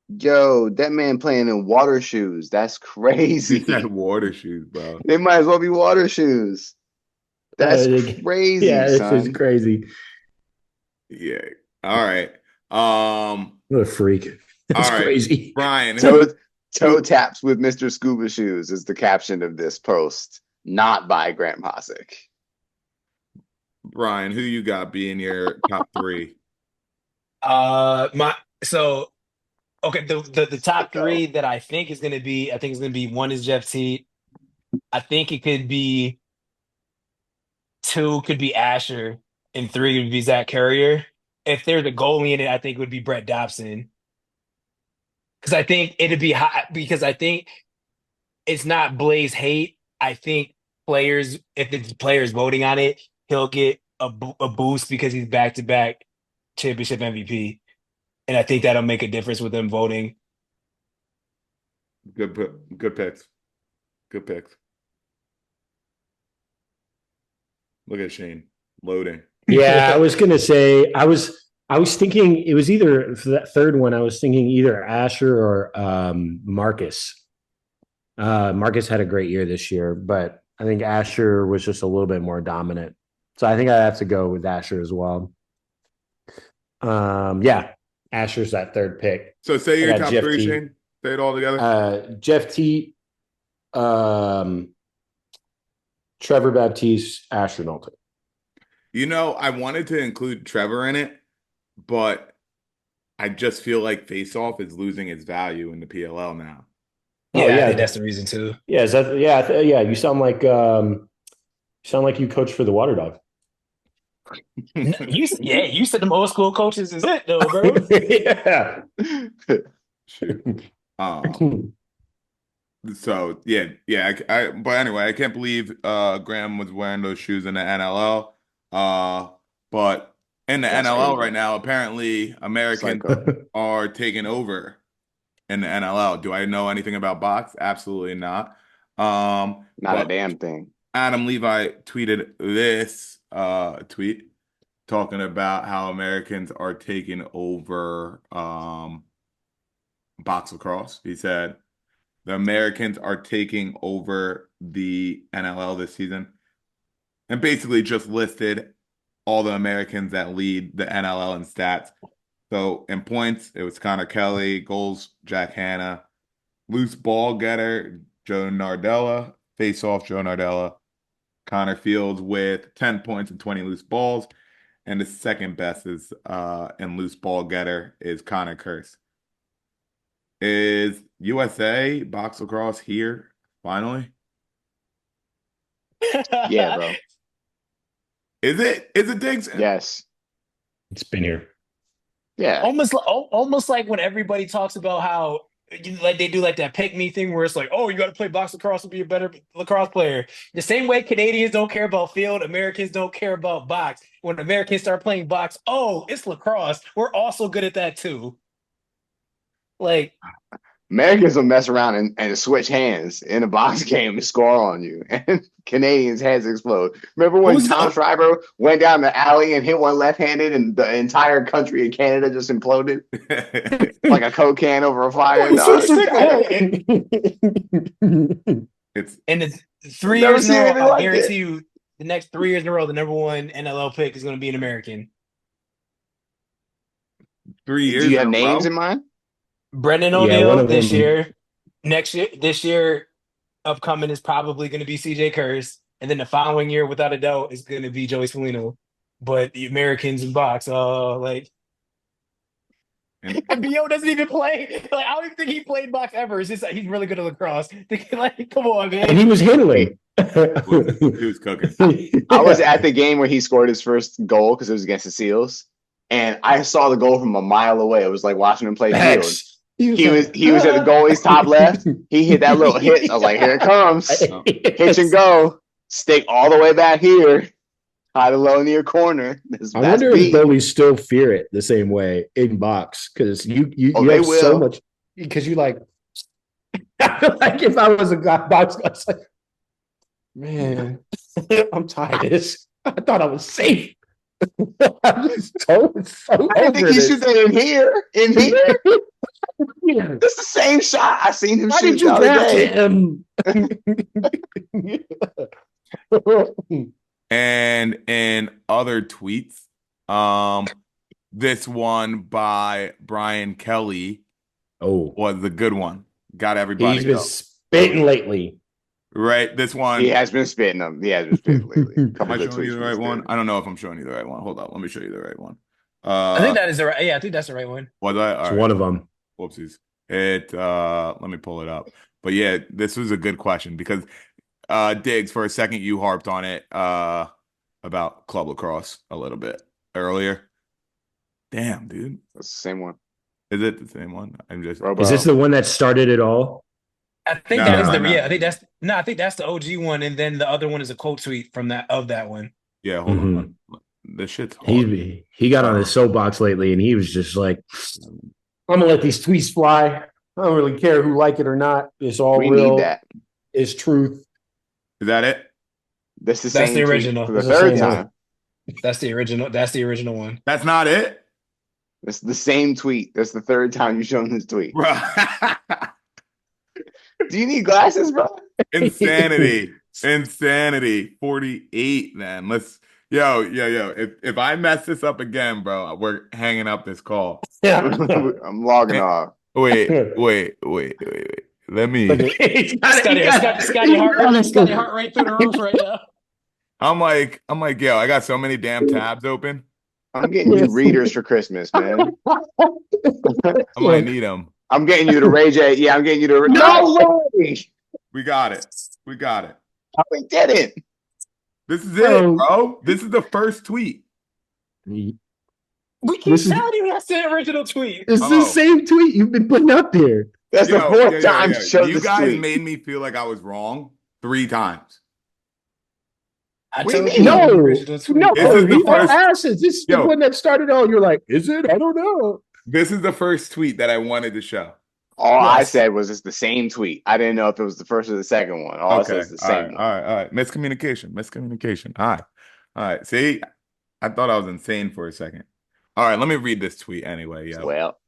Yo, that man playing in water shoes. That's He crazy. said water shoes, bro. They might as well be water shoes. That's crazy, Yeah, this is son. crazy. Yeah. All right. What a freak. That's All right. crazy. Brian, Toe taps with Mr. Scuba Shoes is the caption of this post, not by Graham Hossack. Brian, who you got being your top three? Okay, the top three that I think is gonna be, one is Jeff Teat. I think it could be two could be Asher, and three would be Zach Carrier. If there's a goalie in it, I think it would be Brett Dobson. Because I think it'd be high because I think it's not Blaze hate. I think if it's players voting on it, he'll get a boost because he's back-to-back championship MVP. And I think that'll make a difference with them voting. Good picks. Good picks. Look at Shane loading. Yeah, I was gonna say I was thinking it was either for that third one. I was thinking either Asher or Marcus. Marcus had a great year this year, but I think Asher was just a little bit more dominant. So I think I have to go with Asher as well. Yeah, Asher's that third pick. So say your top Jeff three, T. Shane. Say it all together. Jeff T, Trevor Baptiste, Asher Nolte. I wanted to include Trevor in it, but I just feel like face-off is losing its value in the PLL now. Yeah, I think that's the reason too. Yeah, yeah. You sound like you coach for the Water Dog. You said them old school coaches is it though, bro. Yeah. Shoot. So yeah. But anyway, I can't believe Graham was wearing those shoes in the NLL. But in the NLL right now, apparently Americans are taking over in the NLL. Do I know anything about box? Absolutely not. Not a damn thing. Adam Levi tweeted this tweet talking about how Americans are taking over box lacrosse. He said the Americans are taking over the NLL this season, and basically just listed all the Americans that lead the NLL in stats. So in points, it was Connor Kelly, goals, Jack Hanna, loose ball getter, Joe Nardella, face off, Joe Nardella, Connor Fields with 10 points and 20 loose balls. And the second best is in loose ball getter is Connor Curse. Is USA box lacrosse here finally? Yeah, bro. Is it? Is it, Diggs? Yes. It's been here. Yeah. Almost like when everybody talks about how like they do like that pick me thing where it's like, oh, you got to play box lacrosse to be a better lacrosse player. The same way Canadians don't care about field, Americans don't care about box. When Americans start playing box, oh, it's lacrosse. We're also good at that too. Like Americans will mess around and switch hands in a box game and score on you, and Canadians' heads explode. Remember when Tom Schreiber went down the alley and hit one left-handed, and the entire country of Canada just imploded like a Coke can over a fire? It's and it's 3 years in a row. I guarantee you, the next 3 years in a row, the number one NLL pick is going to be an American. 3 years. Do you have names in mind? Brendan O'Neill this year. This year, upcoming is probably going to be CJ Kurz. And then the following year, without a doubt, is going to be Joey Spallino. But the Americans in box, BO doesn't even play. I don't even think he played box ever. It's just he's really good at lacrosse. Come on, man. And he was handling. Who's cooking? I was at the game where he scored his first goal because it was against the Seals, and I saw the goal from a mile away. It was like watching him play field. He was at the goalie's top left. He hit that little hit. I was like, here it comes. Hitch and go. Stick all the way back here. High to low near corner. I wonder if goalies still fear it the same way in box because you have so much because you like if I was a box guy, it's like, man, I'm tired of this. I thought I was safe. I'm just so I didn't think he should say in here. In here? Yeah. It's the same shot. I seen him shoot the other day. And in other tweets, this one by Brian Kelly was a good one. Got everybody. He's been spitting lately. Right, this one. He has been spitting them. He has been spitting lately. Am I showing you the right one? I don't know if I'm showing you the right one. Hold on, let me show you the right one. I think that is the right. Yeah, I think that's the right one. Was I? It's one of them. Whoopsies. Let me pull it up. But yeah, this was a good question because Diggs, for a second you harped on it about club lacrosse a little bit earlier. Damn, dude. That's the same one. Is it the same one? Is this the one that started it all? I think that is the yeah. I think that's the OG one, and then the other one is a quote tweet from that one. Yeah, hold on. This shit's hard. He got on his soapbox lately, and he was just like, "I'm gonna let these tweets fly. I don't really care who like it or not. It's all real. Need that. It's truth." Is that it? That's the original. For the third time. That's the original. That's the original one. That's not it. It's the same tweet. That's the third time you've shown this tweet. Bro. Do you need glasses, bro? Insanity. 48, man. Yo. If I mess this up again, bro, we're hanging up this call. I'm logging off. Wait. Let me. Scotty heart rate through the roof right now. I'm like, yo, I got so many damn tabs open. I'm getting you readers for Christmas, man. I might need them. I'm getting you the Ray J. Yeah, I'm getting you the. No way. We got it. We did it. This is it, bro. This is the first tweet. We keep telling you that's the original tweet. It's the same tweet you've been putting up there. That's the fourth time. You guys made me feel like I was wrong 3 times. I told you no. This is the first. This is the one that started all. You're like, is it? I don't know. This is the first tweet that I wanted to show. All I said was it's the same tweet. I didn't know if it was the first or the second one. I said it's the same one. All right. Miscommunication. All right. See, I thought I was insane for a second. All right, let me read this tweet anyway. Yeah. Well,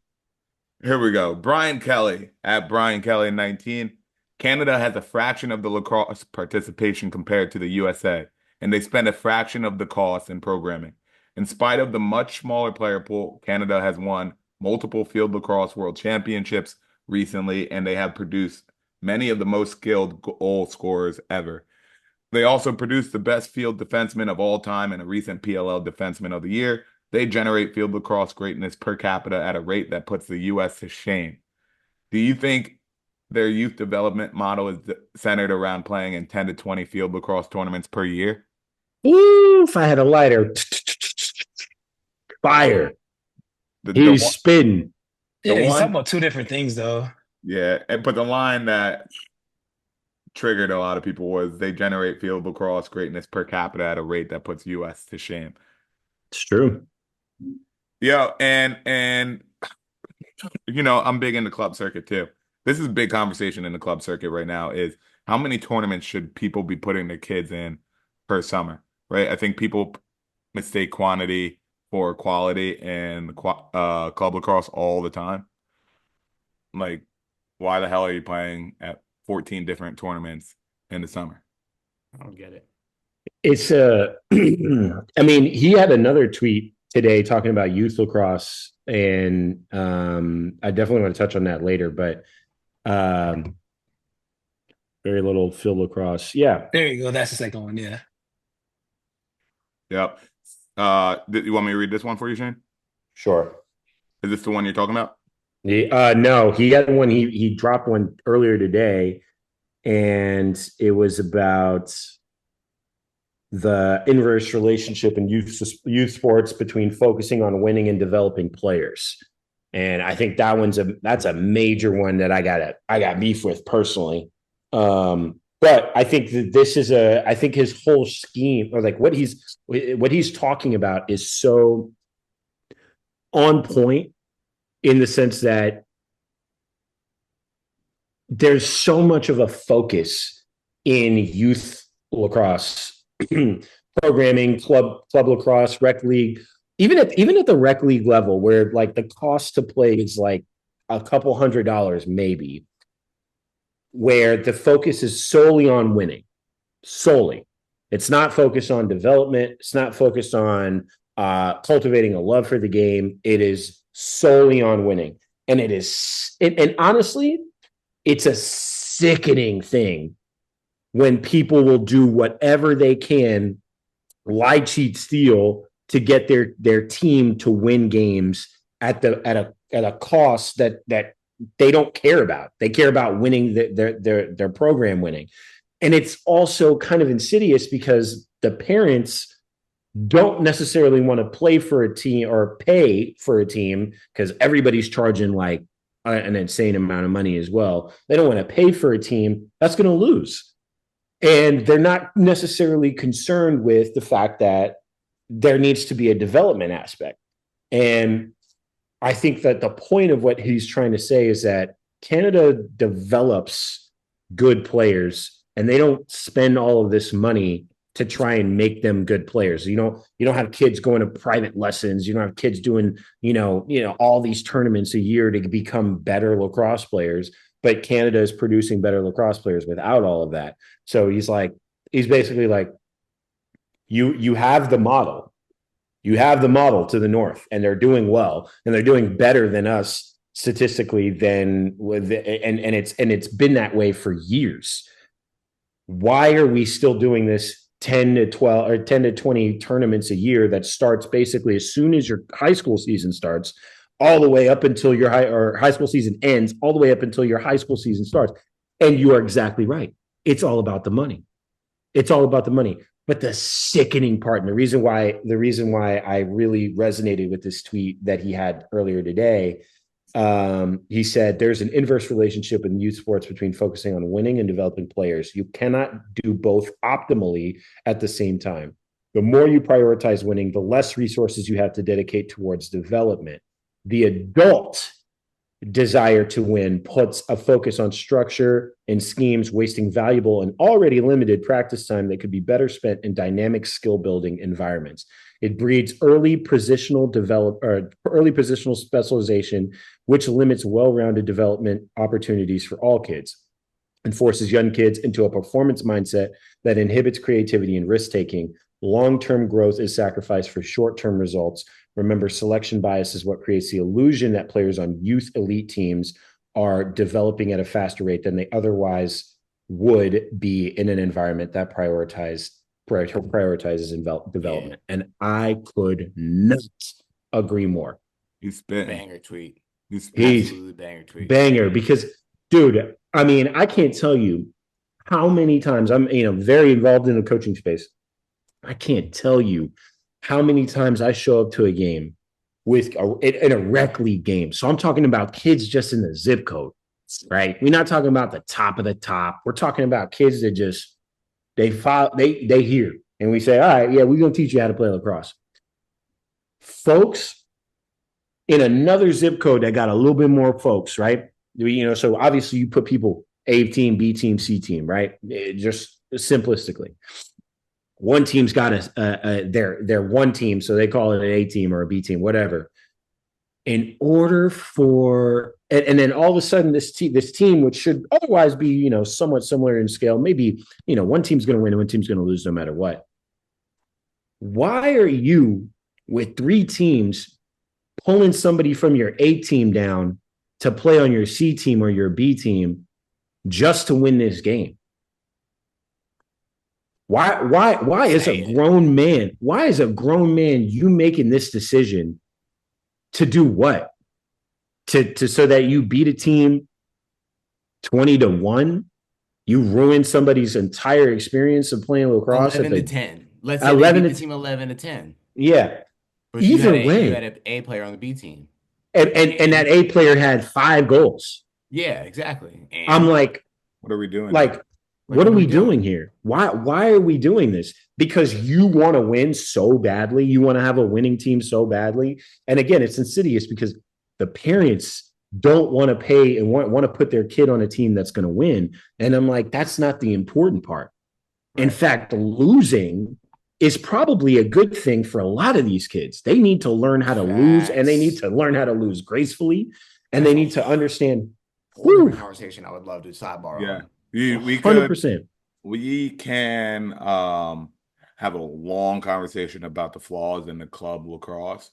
here we go. Brian Kelly at Brian Kelly 19. Canada has a fraction of the lacrosse participation compared to the USA, and they spend a fraction of the cost in programming. In spite of the much smaller player pool, Canada has won multiple field lacrosse world championships recently, and they have produced many of the most skilled goal scorers ever. They also produced the best field defenseman of all time and a recent PLL defenseman of the year. They generate field lacrosse greatness per capita at a rate that puts the U.S. to shame. Do you think their youth development model is centered around playing in 10 to 20 field lacrosse tournaments per year? Ooh, if I had a lighter. Fire. He's spitting. Yeah, he's talking about 2 different things, though. Yeah, but the line that triggered a lot of people was they generate field lacrosse greatness per capita at a rate that puts U.S. to shame. It's true. Yeah, and you know, I'm big in the club circuit too. This is a big conversation in the club circuit right now is how many tournaments should people be putting their kids in per summer, right? I think people mistake quantity for quality in club lacrosse all the time. Like, why the hell are you playing at 14 different tournaments in the summer? I don't get it. It's I mean, he had another tweet today talking about youth lacrosse, and I definitely want to touch on that later, but very little field lacrosse. Yeah. There you go. That's the second one. Yeah. Yep. You want me to read this one for you, Shane? Sure. Is this the one you're talking about? No, he had one. He dropped one earlier today. and it was about the inverse relationship in youth sports between focusing on winning and developing players. And I think that's a major one that I got beef with personally. But I think that I think his whole scheme, or like what he's talking about, is so on point, in the sense that there's so much of a focus in youth lacrosse programming, club lacrosse, rec league, even at the rec league level, where like the cost to play is like a couple $100 maybe, where the focus is solely on winning. Solely. It's not focused on development. It's not focused on cultivating a love for the game. It is solely on winning. And and honestly, it's a sickening thing when people will do whatever they can, lie, cheat, steal, to get their team to win games at a cost that they don't care about. They care about winning their program winning. And it's also kind of insidious because the parents don't necessarily want to play for a team or pay for a team, because everybody's charging like an insane amount of money as well. They don't want to pay for a team that's going to lose. And they're not necessarily concerned with the fact that there needs to be a development aspect. And I think that the point of what he's trying to say is that Canada develops good players, and they don't spend all of this money to try and make them good players. You don't have kids going to private lessons. You don't have kids doing, all these tournaments a year to become better lacrosse players. But Canada is producing better lacrosse players without all of that. So he's basically like, you have the model. You have the model to the north, and they're doing well, and they're doing better than us statistically and it's been that way for years. Why are we still doing this 10 to 12 or 10 to 20 tournaments a year that starts basically as soon as your high school season starts, all the way up until your high school season ends, all the way up until your high school season starts? And you are exactly right. It's all about the money. It's all about the money. But the sickening part, and the reason why I really resonated with this tweet that he had earlier today, he said there's an inverse relationship in youth sports between focusing on winning and developing players. You cannot do both optimally at the same time. The more you prioritize winning, the less resources you have to dedicate towards development. The adult desire to win puts a focus on structure and schemes, wasting valuable and already limited practice time that could be better spent in dynamic skill building environments. It breeds early positional specialization, which limits well-rounded development opportunities for all kids, and forces young kids into a performance mindset that inhibits creativity and risk-taking. Long-term growth is sacrificed for short-term results. Remember, selection bias is what creates the illusion that players on youth elite teams are developing at a faster rate than they otherwise would be in an environment that prioritizes development. Yeah. And I could not agree more. He's been banger tweet. He's absolutely banger tweet. Banger, because, dude, I mean, I can't tell you how many times I'm, very involved in the coaching space. I can't tell you how many times I show up to a game in a rec league game. So I'm talking about kids just in the zip code, right? We're not talking about the top of the top. We're talking about kids that just, they hear, and we say, all right, yeah, we're going to teach you how to play lacrosse. Folks in another zip code that got a little bit more folks, right? So obviously you put people A team, B team, C team, right? Just simplistically. One team's got their one team, so they call it an A team or a B team, whatever. In order for, and then all of a sudden this team, which should otherwise be, somewhat similar in scale, maybe, one team's going to win and one team's going to lose no matter what. Why are you, with three teams, pulling somebody from your A team down to play on your C team or your B team just to win this game? Why is a grown man you making this decision to do what? To so that you beat a team 20-1 You ruin somebody's entire experience of playing lacrosse 11-10. Let's say they 11 beat to the team 11-10. Yeah. But Either you way. had an A player on the B team. And that A player had 5 goals. Yeah, exactly. And I'm like, what are we doing? What are we doing here? Why are we doing this? Because you want to win so badly. You want to have a winning team so badly. And again, it's insidious because the parents don't want to pay and want to put their kid on a team that's going to win. And I'm like, that's not the important part. Right. In fact, losing is probably a good thing for a lot of these kids. They need to learn how to lose, and they need to learn how to lose gracefully, and they need to understand. Conversation I would love to sidebar on. We 100%. We can have a long conversation about the flaws in the club lacrosse.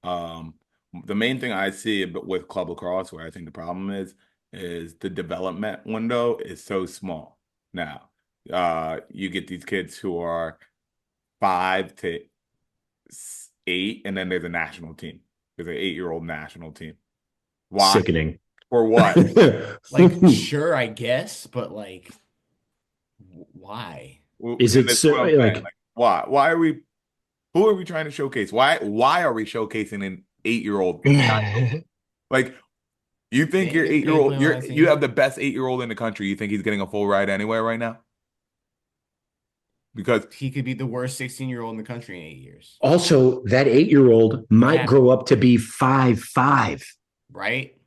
The main thing I see with club lacrosse, where I think the problem is the development window is so small. Now, you get these kids who are 5 to 8, and then there's a national team. There's an 8-year-old national team. Why? Sickening. For what? Sure, I guess, but why? Is it so why? Why are we? Who are we trying to showcase? Why are we showcasing an 8-year-old? You think your 8-year-old, you have the best 8-year-old in the country. You think he's getting a full ride anywhere right now? Because he could be the worst 16-year-old in the country in 8 years. Also, that 8-year-old might grow up to be 5'5". Right?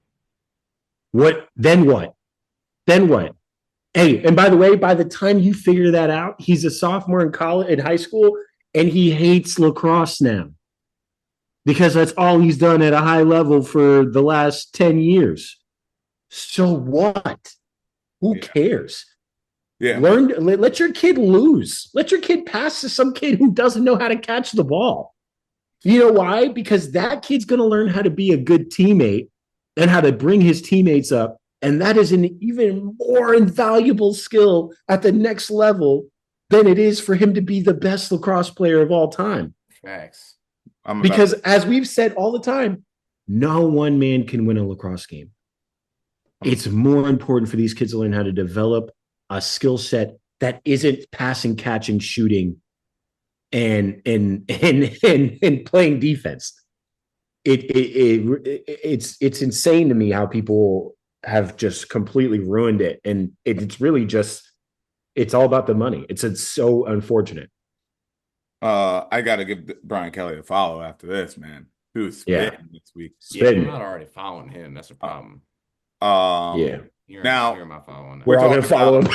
What? Then what? Hey, and by the way, by the time you figure that out, he's a sophomore in high school, and he hates lacrosse now because that's all he's done at a high level for the last 10 years. So what? Who cares? Yeah. Let your kid lose. Let your kid pass to some kid who doesn't know how to catch the ball. You know why? Because that kid's going to learn how to be a good teammate and how to bring his teammates up. And that is an even more invaluable skill at the next level than it is for him to be the best lacrosse player of all time. Facts. Because as we've said all the time, no one man can win a lacrosse game. It's more important for these kids to learn how to develop a skill set that isn't passing, catching, shooting, and playing defense. It's insane to me how people have just completely ruined it, and it's really just it's all about the money. It's so unfortunate. I got to give Brian Kelly a follow after this, man. He was spitting this week. Spitting. Yeah, I'm not already following him. That's a problem. Yeah. We're all going to follow him.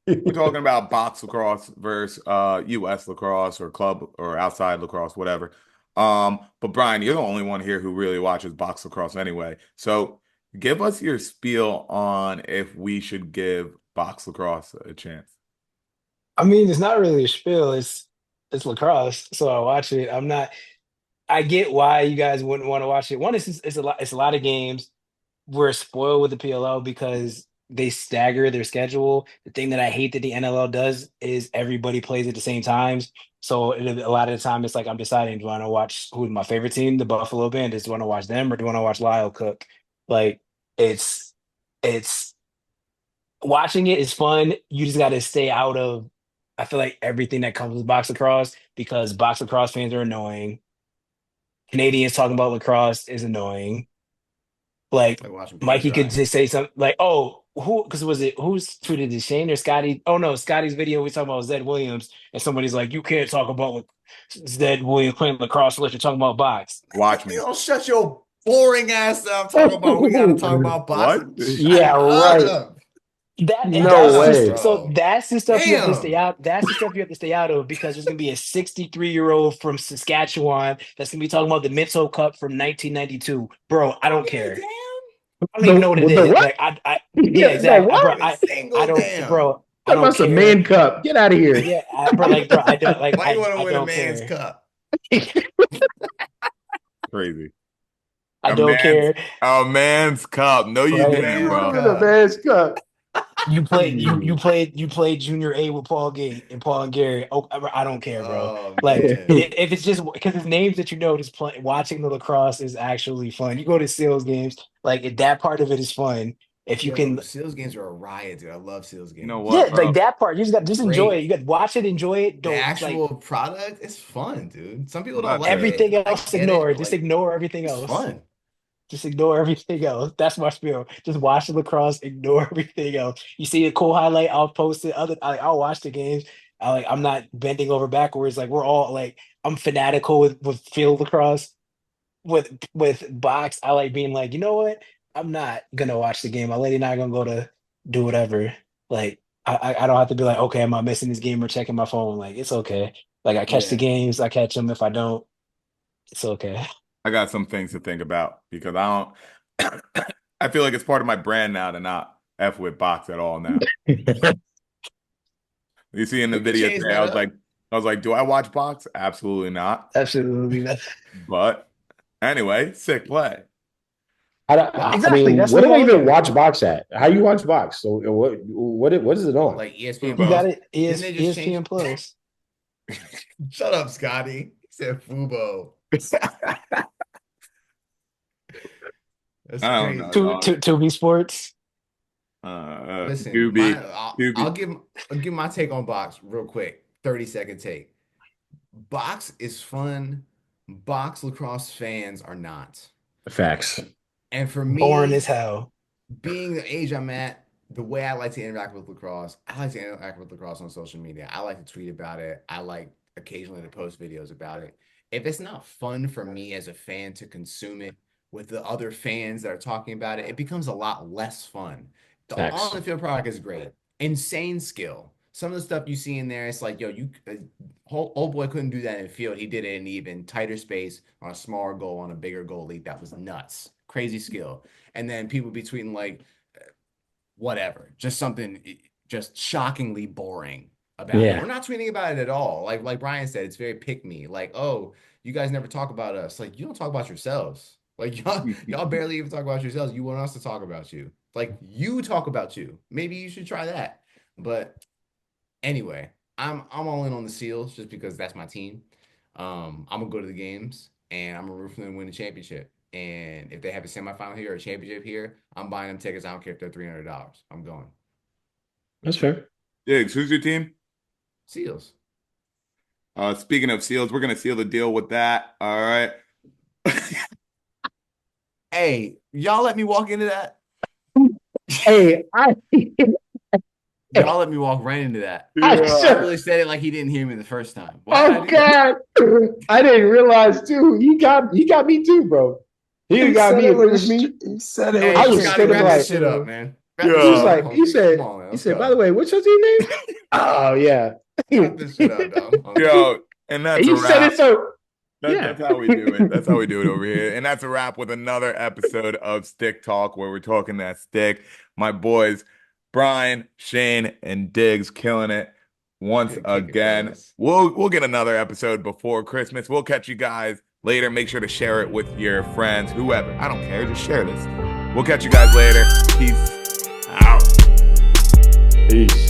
We're talking about box lacrosse versus U.S. lacrosse or club or outside lacrosse, whatever. But Brian, you're the only one here who really watches box lacrosse anyway. So give us your spiel on if we should give box lacrosse a chance. I mean, it's not really a spiel. It's lacrosse, so I watch it. I get why you guys wouldn't want to watch it. One, it's a lot of games. We're spoiled with the PLL because they stagger their schedule. The thing that I hate that the NLL does is everybody plays at the same times. So a lot of the time, it's like I'm deciding, do I want to watch who's my favorite team, the Buffalo Bandits? Do I want to watch them or do I want to watch Lyle Cook? Like it's watching it is fun. You just got to stay out of. I feel like everything that comes with box lacrosse because box lacrosse fans are annoying. Canadians talking about lacrosse is annoying. Like Mikey could just say something like, "Oh, who's tweeted this? Shane or Scotty? Oh no, Scotty's video. We talking about Zed Williams, and somebody's like, you can't talk about Zed Williams playing lacrosse unless you're talking about box. Watch me. You don't shut your boring ass up talking about. We got to talk about box. Yeah, right. No way. So that's the stuff you have to stay out. That's the stuff you have to stay out of because there's gonna be a 63-year-old from Saskatchewan that's gonna be talking about the Minto Cup from 1992. Bro, I don't care. I don't even know what it is. Like, yeah, exactly. I don't, bro. I don't care. A man cup. Get out of here. Yeah, bro. I don't like. Why you want to win a man's cup? Crazy. I don't care. A man's cup. No, you didn't, bro. A man's cup. You played junior A with Paul Gate and Paul and Gary. Oh, I don't care, bro. If it's just because it's names that watching the lacrosse is actually fun. You go to sales games, like that part of it is fun. If you can, Seals games are a riot, dude. I love Seals games. You know what? yeah, like that part, you just got just enjoy it. You got to watch it, enjoy it. The Don't actual like product is fun, dude. Some people I'm don't not like sure. everything it. I else. get it, Ignore but it. Just like, ignore everything it's else. fun. Just ignore everything else. That's my spiel. Just watch the lacrosse. Ignore everything else. You see a cool highlight, I'll post it. I'll watch the games. I'm not bending over backwards. Like we're all like, I'm fanatical with field lacrosse. With box, I like being like, you know what? I'm not gonna watch the game. My lady and I are gonna go to do whatever. Like I don't have to be like, okay, am I missing this game or checking my phone? Like it's okay. Like I catch the Yeah. games, I catch them. If I don't, it's okay. I got some things to think about because I don't. I feel like it's part of my brand now to not f with box at all. Now you see in the We can video change today, that up. I was like, do I watch box? Absolutely not. Absolutely not. But anyway, sick play. I Exactly. mean, That's where what's do I on even there. watch box at? How you watch box? So what is it on? Like ESPN You Fubo. got Plus. it. Didn't they just ESPN change? Plus. Shut up, Scotty. He said Fubo. That's I don't crazy. know, To dog. to be sports. Listen, Doobie, I'll Doobie. give my take on box real quick. 30-second take. Box is fun. Box lacrosse fans are not. Facts. And for Boring me, as hell. being the age I'm at, the way I like to interact with lacrosse, I like to interact with lacrosse on social media. I like to tweet about it. I like occasionally to post videos about it. If it's not fun for me as a fan to consume it with the other fans that are talking about it, it becomes a lot less fun. The Facts. on the field product is great. Insane skill. Some of the stuff you see in there, it's like, yo, old boy couldn't do that in field. He did it in even tighter space on a smaller goal on a bigger goalie. That was nuts. Crazy skill. And then people be tweeting like, whatever, just something just shockingly boring about it. Yeah. We're not tweeting about it at all. Like Brian said, it's very pick me. Like, oh, you guys never talk about us. Like, you don't talk about yourselves. Like y'all barely even talk about yourselves. You want us to talk about you. Like you talk about you. Maybe you should try that. But anyway, I'm all in on the Seals just because that's my team. I'm gonna go to the games and I'm gonna root for them to win the championship. And if they have a semifinal here or a championship here, I'm buying them tickets. I don't care if they're $300. I'm going. That's fair. Diggs, who's your team? Seals. Speaking of Seals, we're gonna seal the deal with that. All right. Hey, y'all let me walk into that. Hey, Y'all let me walk right into that. I I really said it like he didn't hear me the first time. Oh God! I didn't realize too. He got me too, bro. He got me. He said it. Hey, I was Scotty, straight wrap like- this shit up, man. Yeah. He was like, he said, Come on, man, he let's said, go. by the way, what's your team name? Oh yeah. Wrap this shit up, dog. Yo, and that's You a said wrap. it so. That's how we do it. That's how we do it over here. And that's a wrap with another episode of Stick Talk where we're talking that stick. My boys, Brian, Shane, and Diggs killing it once Good kicking, again. fellas. We'll get another episode before Christmas. We'll catch you guys later. Make sure to share it with your friends, whoever. I don't care. Just share this. We'll catch you guys later. Peace out. Peace.